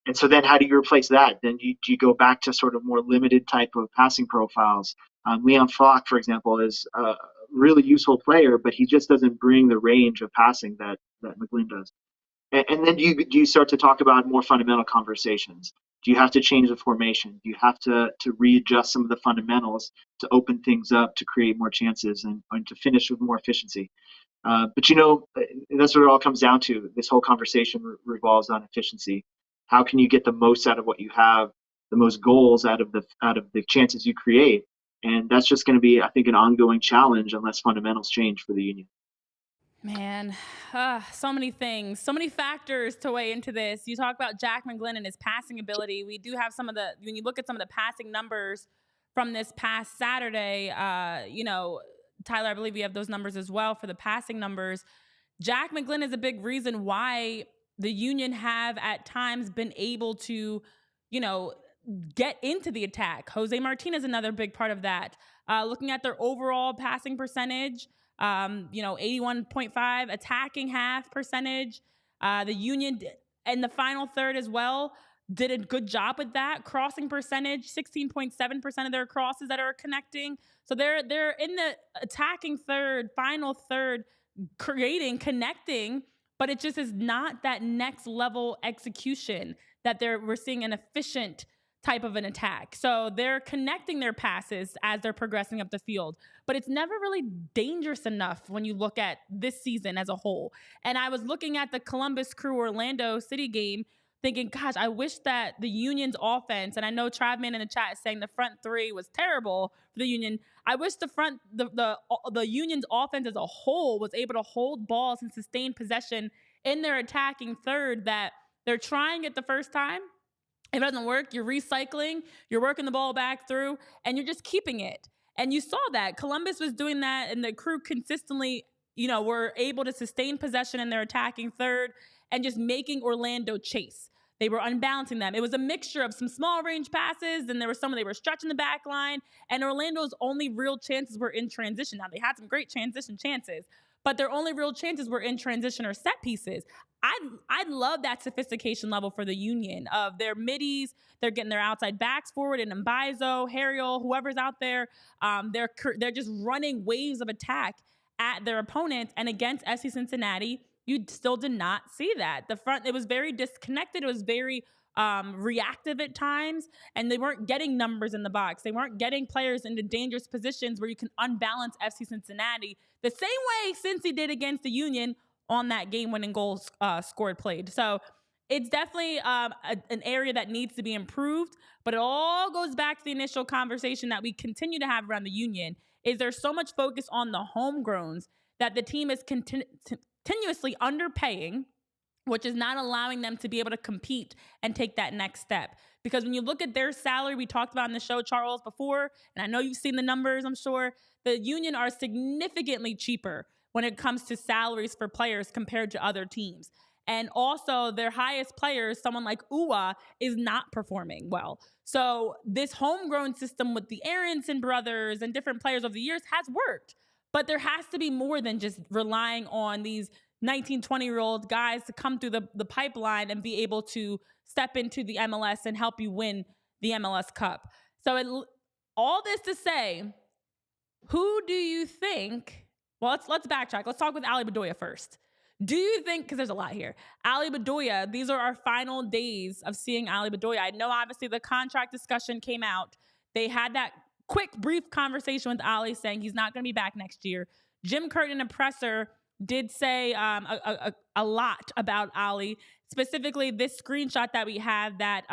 And so then how do you replace that? Then do you go back to sort of more limited type of passing profiles? Leon Falk, for example, is a really useful player, but he just doesn't bring the range of passing that McGlynn does. And then do you start to talk about more fundamental conversations? Do you have to change the formation? Do you have to readjust some of the fundamentals to open things up, to create more chances and to finish with more efficiency? But that's what it all comes down to. This whole conversation revolves on efficiency. How can you get the most out of what you have, the most goals out of the chances you create? And that's just going to be, I think, an ongoing challenge unless fundamentals change for the Union.
Man, so many things, so many factors to weigh into this. You talk about Jack McGlynn and his passing ability. We do have when you look at some of the passing numbers from this past Saturday, Tyler, I believe you have those numbers as well for the passing numbers. Jack McGlynn is a big reason why the Union have at times been able to, get into the attack. Jose Martinez, another big part of that. Looking at their overall passing percentage, 81.5 attacking half percentage. The Union in the final third as well did a good job with that. Crossing percentage, 16.7% of their crosses that are connecting. So they're in the attacking third, final third, connecting, but it just is not that next level execution that we're seeing an efficient type of an attack. So they're connecting their passes as they're progressing up the field, but it's never really dangerous enough when you look at this season as a whole. And I was looking at the Columbus Crew Orlando City game thinking, gosh, I wish that the Union's offense, and I know Travman in the chat is saying the front three was terrible for the Union. I wish the Union's offense as a whole was able to hold balls and sustain possession in their attacking third, that they're trying it the first time. If it doesn't work, you're recycling, you're working the ball back through, and you're just keeping it. And you saw that. Columbus was doing that, and the Crew consistently, were able to sustain possession in their attacking third and just making Orlando chase. They were unbalancing them. It was a mixture of some small range passes, and there were they were stretching the back line, and Orlando's only real chances were in transition. Now, they had some great transition chances, but their only real chances were in transition or set pieces. I love that sophistication level for the Union of their middies. They're getting their outside backs forward, and Mbaizo, Harriel, whoever's out there, they're just running waves of attack at their opponents. And against SC Cincinnati, you still did not see that. The front, it was very disconnected. It was very reactive at times, and they weren't getting numbers in the box. They weren't getting players into dangerous positions where you can unbalance FC Cincinnati the same way Cincy did against the Union on that game-winning goal played. So it's definitely an area that needs to be improved, but it all goes back to the initial conversation that we continue to have around the Union. Is there so much focus on the homegrowns that the team is continuously underpaying, which is not allowing them to be able to compete and take that next step. Because when you look at their salary, we talked about in the show, Charles, before, and I know you've seen the numbers, I'm sure, the Union are significantly cheaper when it comes to salaries for players compared to other teams. And also their highest players, someone like Uwa, is not performing well. So this homegrown system with the Aronson brothers and different players over the years has worked. But there has to be more than just relying on these 19, 20-year-old guys to come through the pipeline and be able to step into the MLS and help you win the MLS Cup. So all this to say, who do you think, well, let's backtrack. Let's talk with Ali Bedoya first. Do you think, because there's a lot here, Ali Bedoya, these are our final days of seeing Ali Bedoya. I know obviously the contract discussion came out. They had that quick, brief conversation with Ali saying he's not going to be back next year. Jim Curtin in a presser did say a lot about Ali, specifically this screenshot that we have that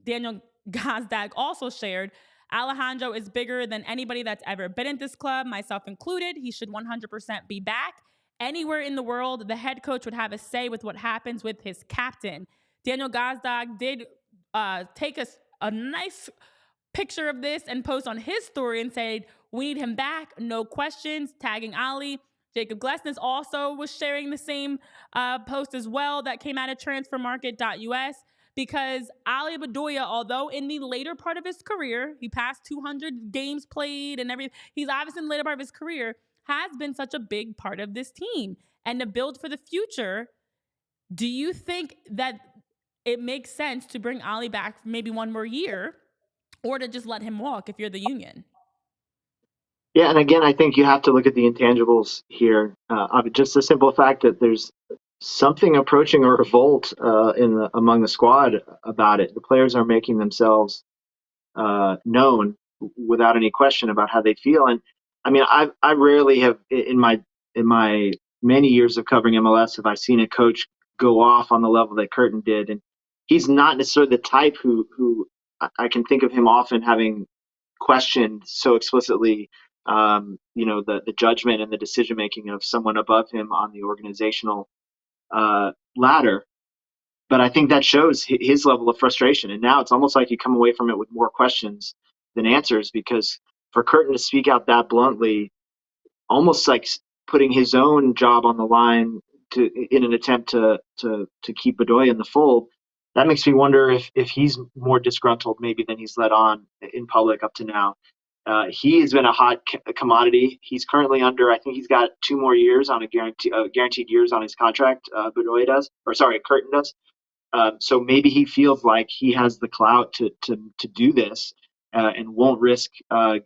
Daniel Gazdag also shared. Alejandro is bigger than anybody that's ever been at this club, myself included. He should 100% be back. Anywhere in the world, the head coach would have a say with what happens with his captain. Daniel Gazdag did take a nice picture of this and post on his story and said, we need him back, no questions, tagging Ali. Jacob Glesnes also was sharing the same post as well that came out of transfermarket.us, because Ali Bedoya, although in the later part of his career, he passed 200 games played and everything, he's obviously in the later part of his career, has been such a big part of this team. And to build for the future, do you think that it makes sense to bring Ali back for maybe one more year, or to just let him walk if you're the Union?
Yeah, and again, I think you have to look at the intangibles here. Just the simple fact that there's something approaching a revolt among the squad about it. The players are making themselves known without any question about how they feel. And I mean, I rarely have in my many years of covering MLS have I seen a coach go off on the level that Curtin did. And he's not necessarily the type who I can think of him often having questioned so explicitly, the judgment and the decision making of someone above him on the organizational ladder. But I think that shows his level of frustration. And now it's almost like you come away from it with more questions than answers, because for Curtin to speak out that bluntly, almost like putting his own job on the line in an attempt to keep Bedoya in the fold, that makes me wonder if he's more disgruntled maybe than he's let on in public up to now. He has been a hot commodity. He's currently under, I think he's got 2 more years on guaranteed years on his contract. Curtin does. So maybe he feels like he has the clout to do this and won't risk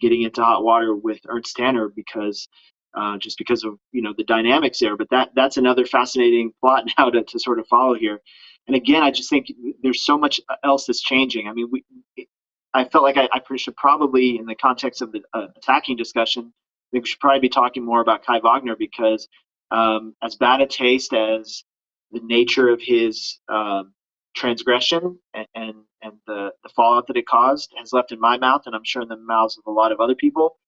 getting into hot water with Ernst Tanner because of the dynamics there. But that's another fascinating plot now to sort of follow here. And again, I just think there's so much else that's changing. I mean, I felt like I should probably, in the context of the attacking discussion, I think we should probably be talking more about Kai Wagner, because as bad a taste as the nature of his transgression and the fallout that it caused has left in my mouth, and I'm sure in the mouths of a lot of other people,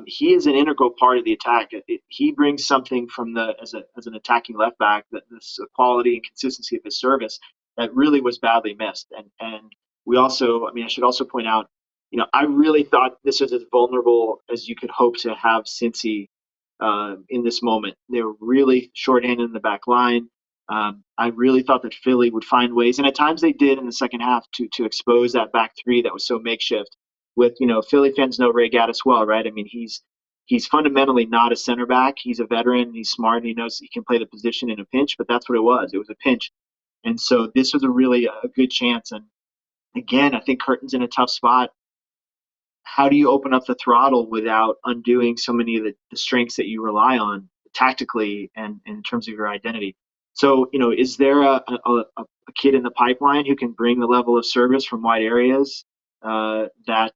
he is an integral part of the attack. He brings something from as an attacking left back, that this quality and consistency of his service that really was badly missed. And we also, I should also point out, I really thought this was as vulnerable as you could hope to have Cincy in this moment. They were really shorthanded in the back line. I really thought that Philly would find ways, and at times they did in the second half, to expose that back three that was so makeshift. With Philly fans know Ray Gaddis well, right? I mean, he's fundamentally not a center back. He's a veteran. He's smart. And he knows he can play the position in a pinch. But that's what it was. It was a pinch, and so this was a good chance. And again, I think Curtin's in a tough spot. How do you open up the throttle without undoing so many of the strengths that you rely on tactically and in terms of your identity? So, is there a kid in the pipeline who can bring the level of service from wide areas that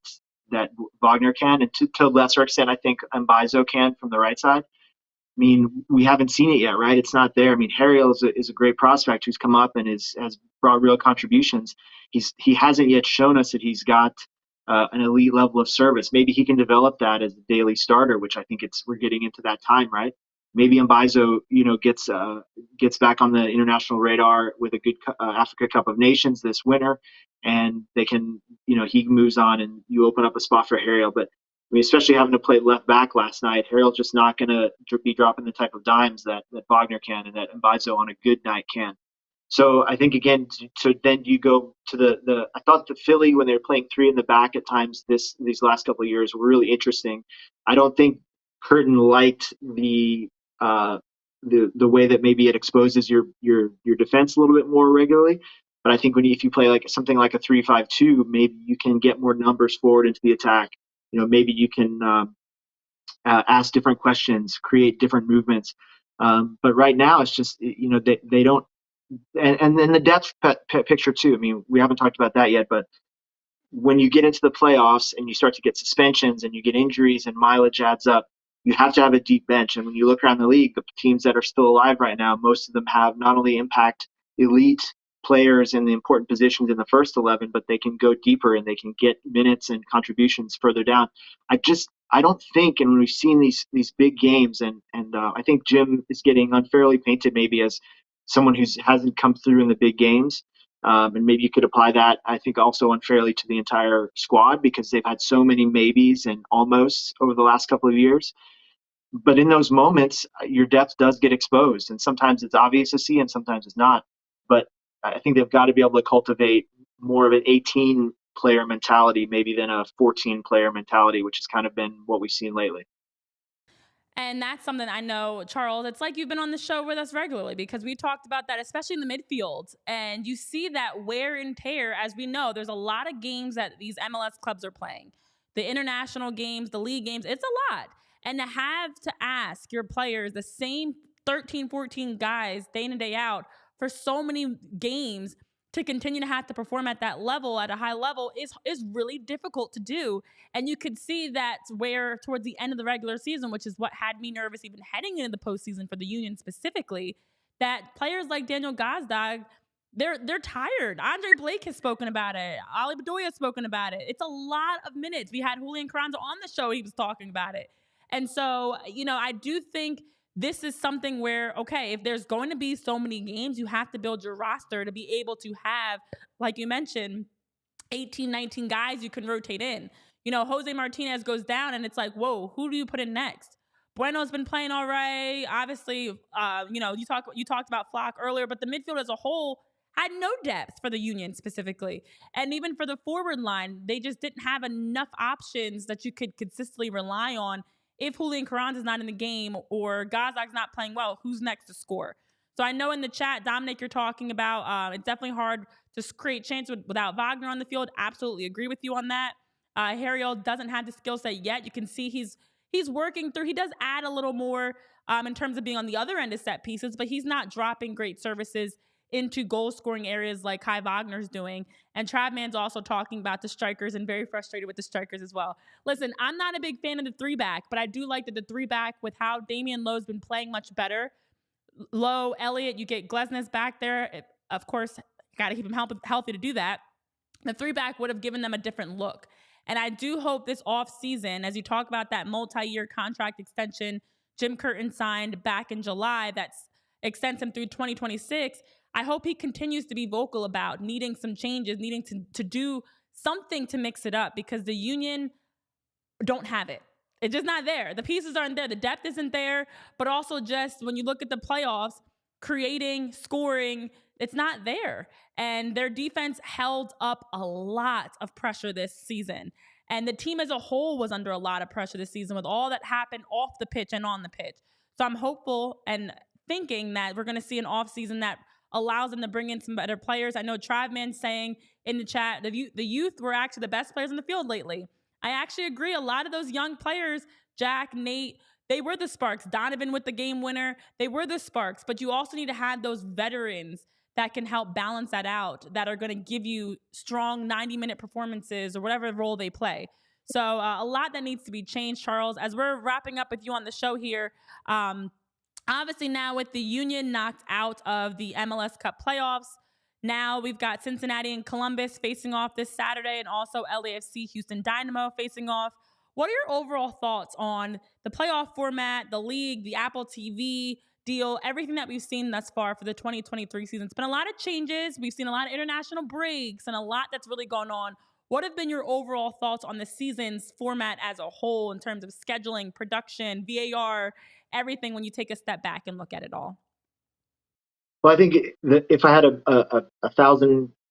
Wagner can, and to a lesser extent, I think Mbaizo can from the right side? I mean, we haven't seen it yet, right? It's not there. I mean, Harriel is a great prospect who's come up and has brought real contributions. He hasn't yet shown us that he's got an elite level of service. Maybe he can develop that as a daily starter, which I think we're getting into that time, right? Maybe Mbaizo, gets back on the international radar with a good Africa Cup of Nations this winter, and they can, he moves on, and you open up a spot for Harriel. But mean, especially having to play left back last night, Harrell's just not going to be dropping the type of dimes that Wagner can and that Mbaizo on a good night can. So I think again, so then you go to the. I thought the Philly when they were playing three in the back at times these last couple of years were really interesting. I don't think Curtin liked the way that maybe it exposes your defense a little bit more regularly. But I think if you play like something like a 3-5-2, maybe you can get more numbers forward into the attack. Maybe you can ask different questions, create different movements. But right now, it's just they don't. And then the depth picture too. I mean, we haven't talked about that yet, but when you get into the playoffs and you start to get suspensions and you get injuries and mileage adds up, you have to have a deep bench. And when you look around the league, the teams that are still alive right now, most of them have not only impact elite players in the important positions in the first 11, but they can go deeper and they can get minutes and contributions further down. I don't think, and when we've seen these big games, and I think Jim is getting unfairly painted maybe as someone who hasn't come through in the big games. And maybe you could apply that, I think, also unfairly to the entire squad because they've had so many maybes and almosts over the last couple of years. But in those moments, your depth does get exposed. And sometimes it's obvious to see and sometimes it's not. But I think they've got to be able to cultivate more of an 18-player mentality maybe than a 14-player mentality, which has kind of been what we've seen lately.
And that's something I know, Charles, it's like you've been on the show with us regularly because we talked about that, especially in the midfield. And you see that wear and tear. As we know, there's a lot of games that these MLS clubs are playing. The international games, the league games, it's a lot. And to have to ask your players, the same 13, 14 guys day in and day out for so many games to continue to have to perform at that level, at a high level, is really difficult to do. And you could see that where towards the end of the regular season, which is what had me nervous even heading into the postseason for the Union specifically, that players like Daniel Gazdag, they're tired. Andre Blake has spoken about it. Ali Bedoya has spoken about it. It's a lot of minutes. We had Julian Carranza on the show. He was talking about it. And so, I do think this is something where, okay, if there's going to be so many games, you have to build your roster to be able to have, like you mentioned, 18, 19 guys you can rotate in. Jose Martinez goes down and it's like, whoa, who do you put in next? Bueno's been playing all right. Obviously, you talked about Flock earlier, but the midfield as a whole had no depth for the Union specifically. And even for the forward line, they just didn't have enough options that you could consistently rely on. If Julian Carranza is not in the game or Gazdag's not playing well, who's next to score? So I know in the chat, Dominic, you're talking about it's definitely hard to create chances without Wagner on the field. Absolutely agree with you on that. Harriel doesn't have the skill set yet. You can see he's working through. He does add a little more in terms of being on the other end of set pieces, but he's not dropping great services into goal-scoring areas like Kai Wagner's doing. And Travman's also talking about the strikers and very frustrated with the strikers as well. Listen, I'm not a big fan of the three-back, but I do like that the three-back with how Damian Lowe's been playing much better. Lowe, Elliott, you get Glesnes back there. Of course, got to keep him healthy to do that. The three-back would have given them a different look. And I do hope this offseason, as you talk about that multi-year contract extension Jim Curtin signed back in July that extends him through 2026, I hope he continues to be vocal about needing some changes, needing to do something to mix it up because the Union don't have it. It's just not there. The pieces aren't there. The depth isn't there. But also just when you look at the playoffs, creating, scoring, it's not there. And their defense held up a lot of pressure this season. And the team as a whole was under a lot of pressure this season with all that happened off the pitch and on the pitch. So I'm hopeful and thinking that we're going to see an offseason that allows them to bring in some better players. I know Travman saying in the chat, the youth were actually the best players in the field lately. I actually agree. A lot of those young players, Jack, Nate, they were the sparks. Donovan with the game winner, they were the sparks. But you also need to have those veterans that can help balance that out, that are going to give you strong 90-minute performances or whatever role they play. So a lot that needs to be changed, Charles. As we're wrapping up with you on the show here, obviously now with the Union knocked out of the MLS Cup playoffs, now we've got Cincinnati and Columbus facing off this Saturday and also LAFC Houston Dynamo facing off. What are your overall thoughts on the playoff format, the league, the Apple TV deal, everything that we've seen thus far for the 2023 season? It's been a lot of changes. We've seen a lot of international breaks and a lot that's really gone on. What have been your overall thoughts on the season's format as a whole in terms of scheduling, production, VAR, everything when you take a step back and look at it all?
Well, I think that if I had a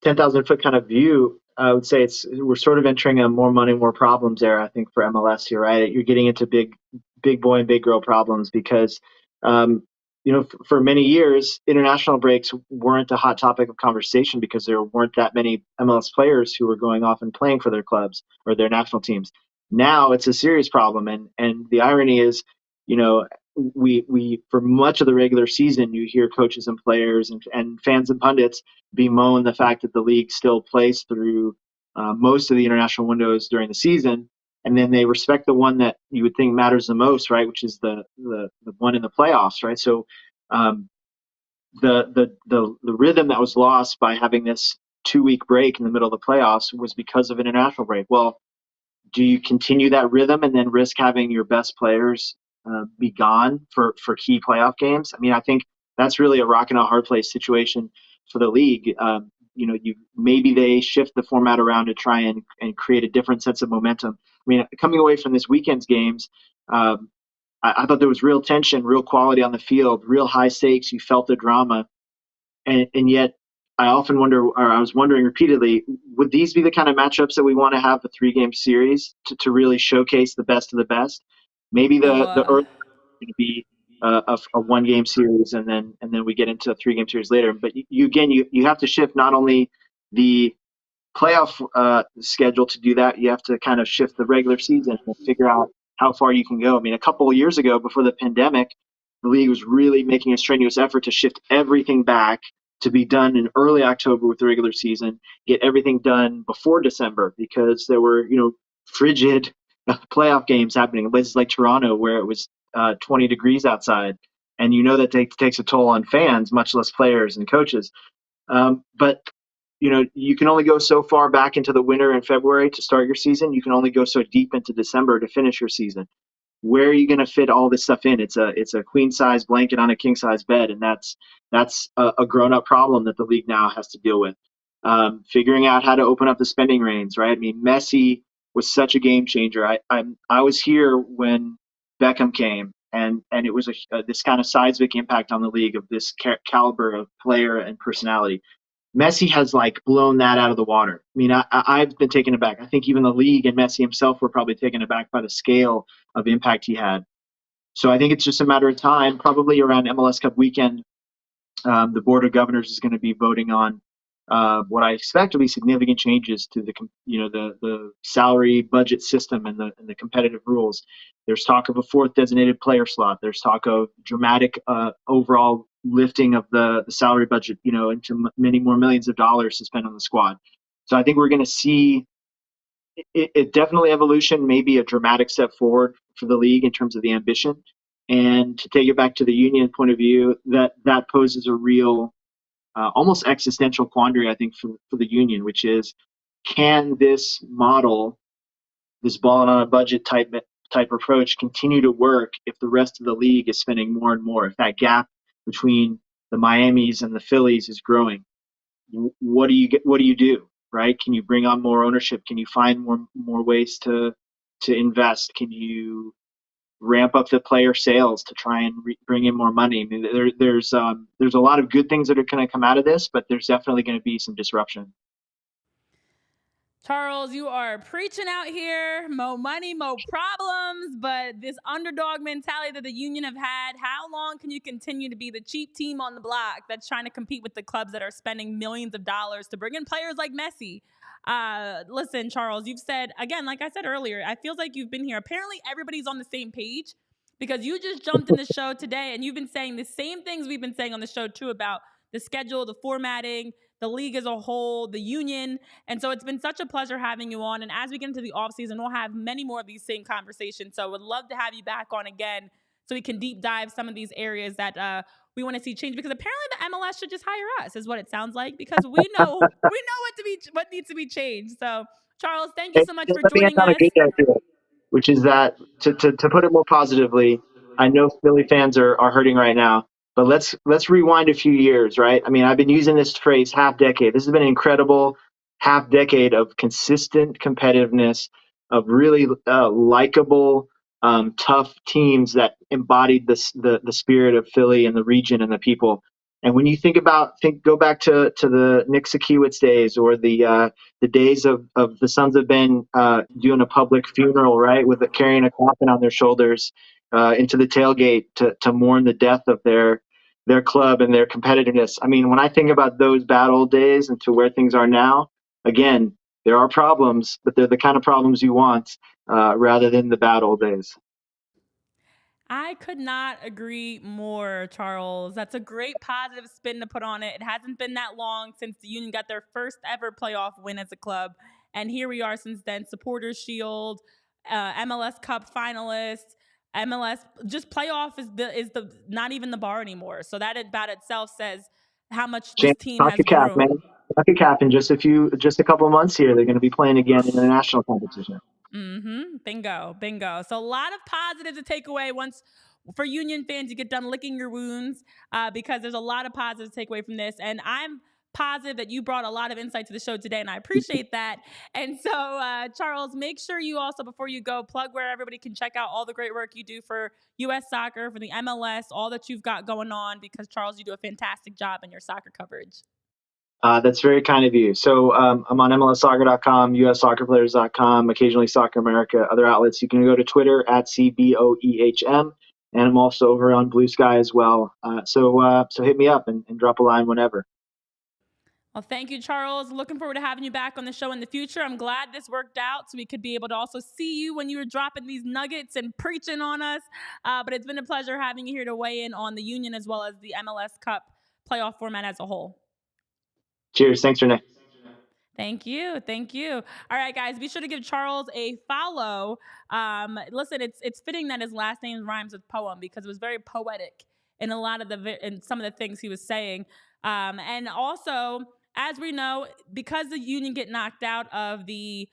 10,000 foot kind of view, I would say we're sort of entering a more money, more problems era, I think, for MLS here, right? You're getting into big boy and big girl problems because, for many years, international breaks weren't a hot topic of conversation because there weren't that many MLS players who were going off and playing for their clubs or their national teams. Now it's a serious problem. And the irony is, you know, we for much of the regular season, you hear coaches and players and fans and pundits bemoan the fact that the league still plays through most of the international windows during the season, and then they respect the one that you would think matters the most, right? Which is the one in the playoffs, right? So the rhythm that was lost by having this 2 week break in the middle of the playoffs was because of an international break. Well, do you continue that rhythm and then risk having your best players be gone for key playoff games? I mean, I think that's really a rock and a hard place situation for the league. Maybe they shift the format around to try and create a different sense of momentum. I mean, coming away from this weekend's games, I thought there was real tension, real quality on the field, real high stakes. You felt the drama, and yet I often wonder, or I was wondering repeatedly, would these be the kind of matchups that we want to have a 3-game series to really showcase the best of the best? Maybe the early going to be a 1-game series, and then we get into a 3-game series later. But you have to shift not only the playoff schedule to do that. You have to kind of shift the regular season and figure out how far you can go. I mean, a couple of years ago, before the pandemic, the league was really making a strenuous effort to shift everything back to be done in early October with the regular season, get everything done before December because there were, frigid playoff games happening in places like Toronto where it was 20 degrees outside. And that takes a toll on fans, much less players and coaches. But you can only go so far back into the winter in February to start your season. You can only go so deep into December to finish your season. Where are you going to fit all this stuff in? It's a queen size blanket on a king size bed, and that's a grown up problem that the league now has to deal with. Figuring out how to open up the spending reins, right? I mean, Messi was such a game changer. I was here when Beckham came, and it was this kind of seismic impact on the league of this caliber of player and personality. Messi has blown that out of the water. I mean, I've been taken aback. I think even the league and Messi himself were probably taken aback by the scale of impact he had. So I think it's just a matter of time, probably around MLS Cup weekend. The Board of Governors is going to be voting on what I expect to be significant changes to the salary budget system and the competitive rules. There's talk of a 4th designated player slot. There's talk of dramatic overall lifting of the salary budget, into many more millions of dollars to spend on the squad. So I think we're going to see it definitely evolution, maybe a dramatic step forward for the league in terms of the ambition. And to take it back to the union point of view, that poses a real almost existential quandary, I think, for the union, which is, can this model, this balling on a budget type approach, continue to work if the rest of the league is spending more and more? If that gap between the Miamis and the Phillies is growing, what do you do, right? Can you bring on more ownership? Can you find more ways to invest? Can you ramp up the player sales to try and bring in more money? I mean, there's a lot of good things that are going to come out of this, but there's definitely going to be some disruption.
Charles, you are preaching out here. Mo money, mo problems. But this underdog mentality that the union have had, how long can you continue to be the cheap team on the block that's trying to compete with the clubs that are spending millions of dollars to bring in players like Messi? Listen, Charles, you've said, again, like I said earlier, I feel like you've been here. Apparently everybody's on the same page because you just jumped in the show today and you've been saying the same things we've been saying on the show too about the schedule, the formatting, the league as a whole, the union. And so it's been such a pleasure having you on. And as we get into the offseason, we'll have many more of these same conversations. So I would love to have you back on again so we can deep dive some of these areas that we want to see change, because apparently the MLS should just hire us, is what it sounds like, because we know what needs to be changed. So Charles, thank you so much for joining us.
Which is that, to put it more positively, I know Philly fans are hurting right now, but let's rewind a few years, right? I mean, I've been using this phrase half decade. This has been an incredible half decade of consistent competitiveness, of really likable, tough teams that embodied the spirit of Philly and the region and the people. And when you go back to the Nick Sakiewicz days, or the days of the Sons of Ben doing a public funeral, right, with carrying a coffin on their shoulders into the tailgate to mourn the death of their club and their competitiveness. I mean, when I think about those bad old days and to where things are now, again, there are problems, but they're the kind of problems you want rather than the bad old days.
I could not agree more, Charles. That's a great positive spin to put on it. It hasn't been that long since the Union got their first ever playoff win as a club. And here we are since then, Supporters Shield, MLS Cup finalists, MLS, just playoff is the not even the bar anymore. So that about itself says how much this team has grown.
Man. CONCACAF in just a couple of months here, they're going to be playing again in the national competition.
Bingo. So a lot of positives to take away for Union fans. You get done licking your wounds because there's a lot of positives to take away from this. And I'm positive that you brought a lot of insight to the show today, and I appreciate that. And so, Charles, make sure you also, before you go, plug where everybody can check out all the great work you do for U.S. soccer, for the MLS, all that you've got going on, because, Charles, you do a fantastic job in your soccer coverage.
That's very kind of you. So I'm on MLSsoccer.com, USsoccerplayers.com, occasionally Soccer America, other outlets. You can go to Twitter at CBOEHM, and I'm also over on Blue Sky as well. So hit me up and drop a line whenever.
Well, thank you, Charles. Looking forward to having you back on the show in the future. I'm glad this worked out so we could be able to also see you when you were dropping these nuggets and preaching on us. But it's been a pleasure having you here to weigh in on the Union as well as the MLS Cup playoff format as a whole.
Cheers. Thanks, Renee.
Thank you. All right, guys, be sure to give Charles a follow. Listen, it's fitting that his last name rhymes with poem because it was very poetic in some of the things he was saying. And also, as we know, because the Union get knocked out of the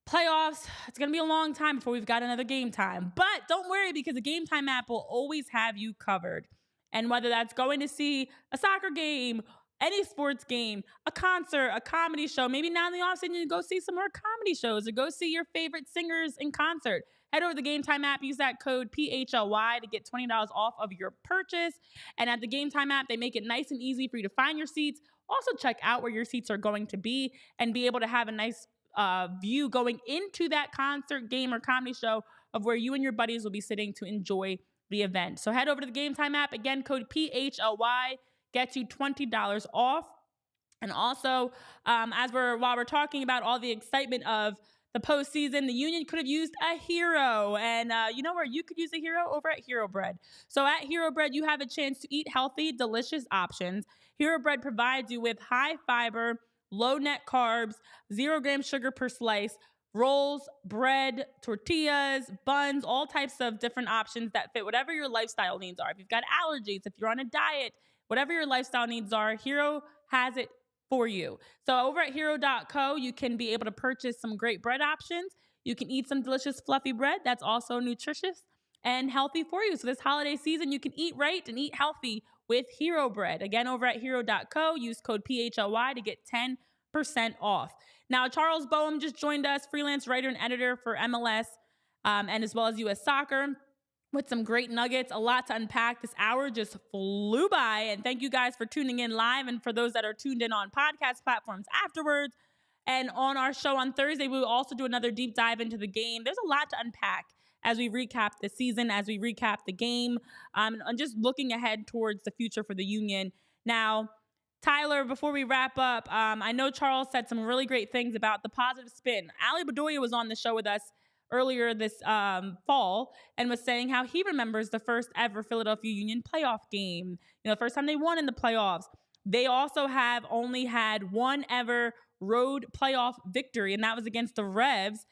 playoffs, it's going to be a long time before we've got another Game Time. But don't worry, because the Game Time app will always have you covered. And whether that's going to see a soccer game, any sports game, a concert, a comedy show, maybe now in the offseason you go see some more comedy shows or go see your favorite singers in concert. Head over to the Game Time app, use that code PHLY to get $20 off of your purchase. And at the Game Time app, they make it nice and easy for you to find your seats. Also check out where your seats are going to be and be able to have a nice view going into that concert, game, or comedy show of where you and your buddies will be sitting to enjoy the event. So head over to the Game Time app. Again, code PHLY gets you $20 off. And also, while we're talking about all the excitement of the postseason, the Union could have used a hero. And you know where you could use a hero? Over at Hero Bread. So at Hero Bread, you have a chance to eat healthy, delicious options. Hero Bread provides you with high fiber, low net carbs, 0 gram sugar per slice, rolls, bread, tortillas, buns, all types of different options that fit whatever your lifestyle needs are. If you've got allergies, if you're on a diet, whatever your lifestyle needs are, Hero has it for you. So over at hero.co, you can be able to purchase some great bread options. You can eat some delicious fluffy bread that's also nutritious and healthy for you. So this holiday season, you can eat right and eat healthy with Hero Bread. Again, over at hero.co, use code PHLY to get 10% off. Now, Charles Boehm just joined us, freelance writer and editor for MLS and as well as U.S. Soccer, with some great nuggets, a lot to unpack. This hour just flew by, and thank you guys for tuning in live, and for those that are tuned in on podcast platforms afterwards. And on our show on Thursday, we will also do another deep dive into the game. There's a lot to unpack as we recap the season, as we recap the game, and just looking ahead towards the future for the Union. Now, Tyler, before we wrap up, I know Charles said some really great things about the positive spin. Bedoya was on the show with us earlier this fall and was saying how he remembers the first ever Philadelphia Union playoff game. The first time they won in the playoffs. They also have only had one ever road playoff victory, and that was against the Revs.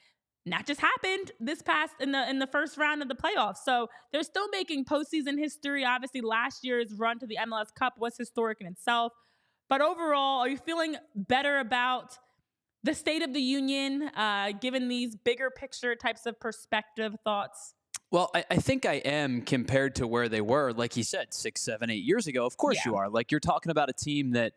And that just happened this past in the first round of the playoffs. So they're still making postseason history. Obviously, last year's run to the MLS Cup was historic in itself. But overall, are you feeling better about the state of the Union, given these bigger picture types of perspective thoughts?
Well, I think I am, compared to where they were, like you said, 6, 7, 8 years ago. Of course you are. Like, you're talking about a team that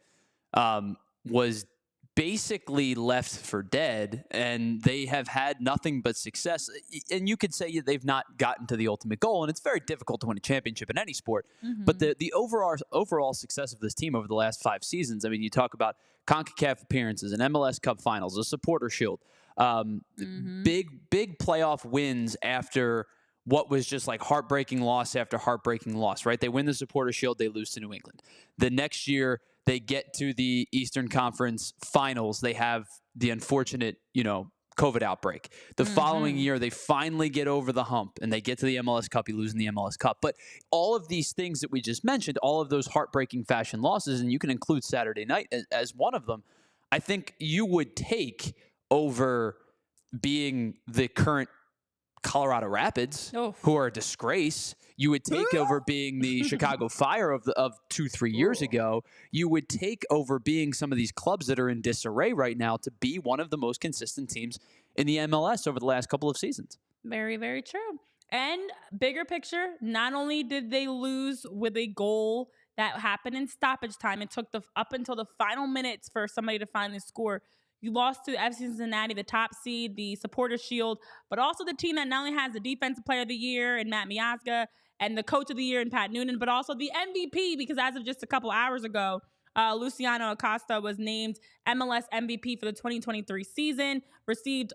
was basically left for dead, and they have had nothing but success. And you could say they've not gotten to the ultimate goal, and it's very difficult to win a championship in any sport. But the overall success of this team over the last 5 seasons, I mean, you talk about CONCACAF appearances, an MLS Cup Finals, a Supporter Shield, big playoff wins after what was just like heartbreaking loss after heartbreaking loss, right? They win the Supporter Shield, they lose to New England. The next year, they get to the Eastern Conference Finals. They have the unfortunate, COVID outbreak. The following year, they finally get over the hump and they get to the MLS Cup. You lose in the MLS Cup. But all of these things that we just mentioned, all of those heartbreaking fashion losses, and you can include Saturday night as one of them, I think you would take over being the current Colorado Rapids, who are a disgrace. You would take over being the Chicago Fire of 2-3 years ago. You would take over being some of these clubs that are in disarray right now to be one of the most consistent teams in the MLS over the last couple of seasons.
Very, very true. And bigger picture, not only did they lose with a goal that happened in stoppage time, it took up until the final minutes for somebody to finally score. You lost to FC Cincinnati, the top seed, the Supporter Shield, but also the team that not only has the Defensive Player of the Year in Matt Miazga and the Coach of the Year in Pat Noonan, but also the MVP, because as of just a couple hours ago, Luciano Acosta was named MLS MVP for the 2023 season, received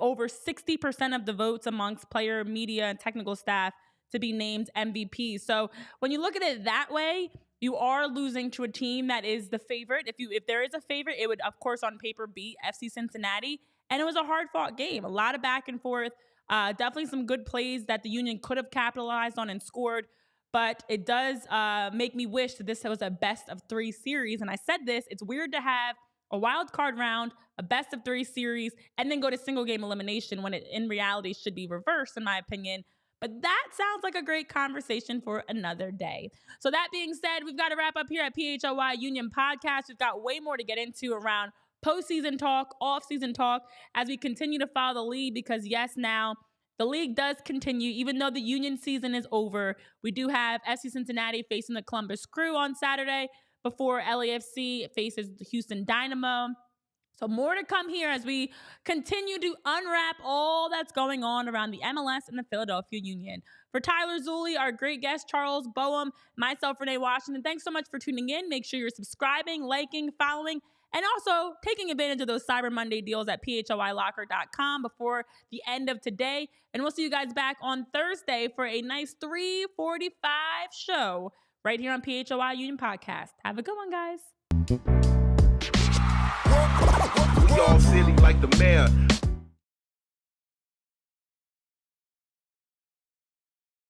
over 60% of the votes amongst player, media, and technical staff to be named MVP. So when you look at it that way, you are losing to a team that is the favorite. If there is a favorite, it would, of course, on paper be FC Cincinnati. And it was a hard-fought game. A lot of back and forth. Definitely some good plays that the Union could have capitalized on and scored. But it does make me wish that this was a best-of-3 series. And I said this, it's weird to have a wild card round, a best-of-3 series, and then go to single-game elimination when it, in reality, should be reversed, in my opinion. But that sounds like a great conversation for another day. So that being said, we've got to wrap up here at PHLY Union Podcast. We've got way more to get into around postseason talk, off-season talk, as we continue to follow the league, because yes, now the league does continue. Even though the Union season is over, we do have FC Cincinnati facing the Columbus Crew on Saturday before LAFC faces the Houston Dynamo. So more to come here as we continue to unwrap all that's going on around the MLS and the Philadelphia Union. For Tyler Zulli, our great guest, Charles Boehm, myself, Renee Washington, thanks so much for tuning in. Make sure you're subscribing, liking, following, and also taking advantage of those Cyber Monday deals at PHLYlocker.com before the end of today. And we'll see you guys back on Thursday for a nice 3:45 show right here on PHLY Union Podcast. Have a good one, guys.
We all silly like the mayor.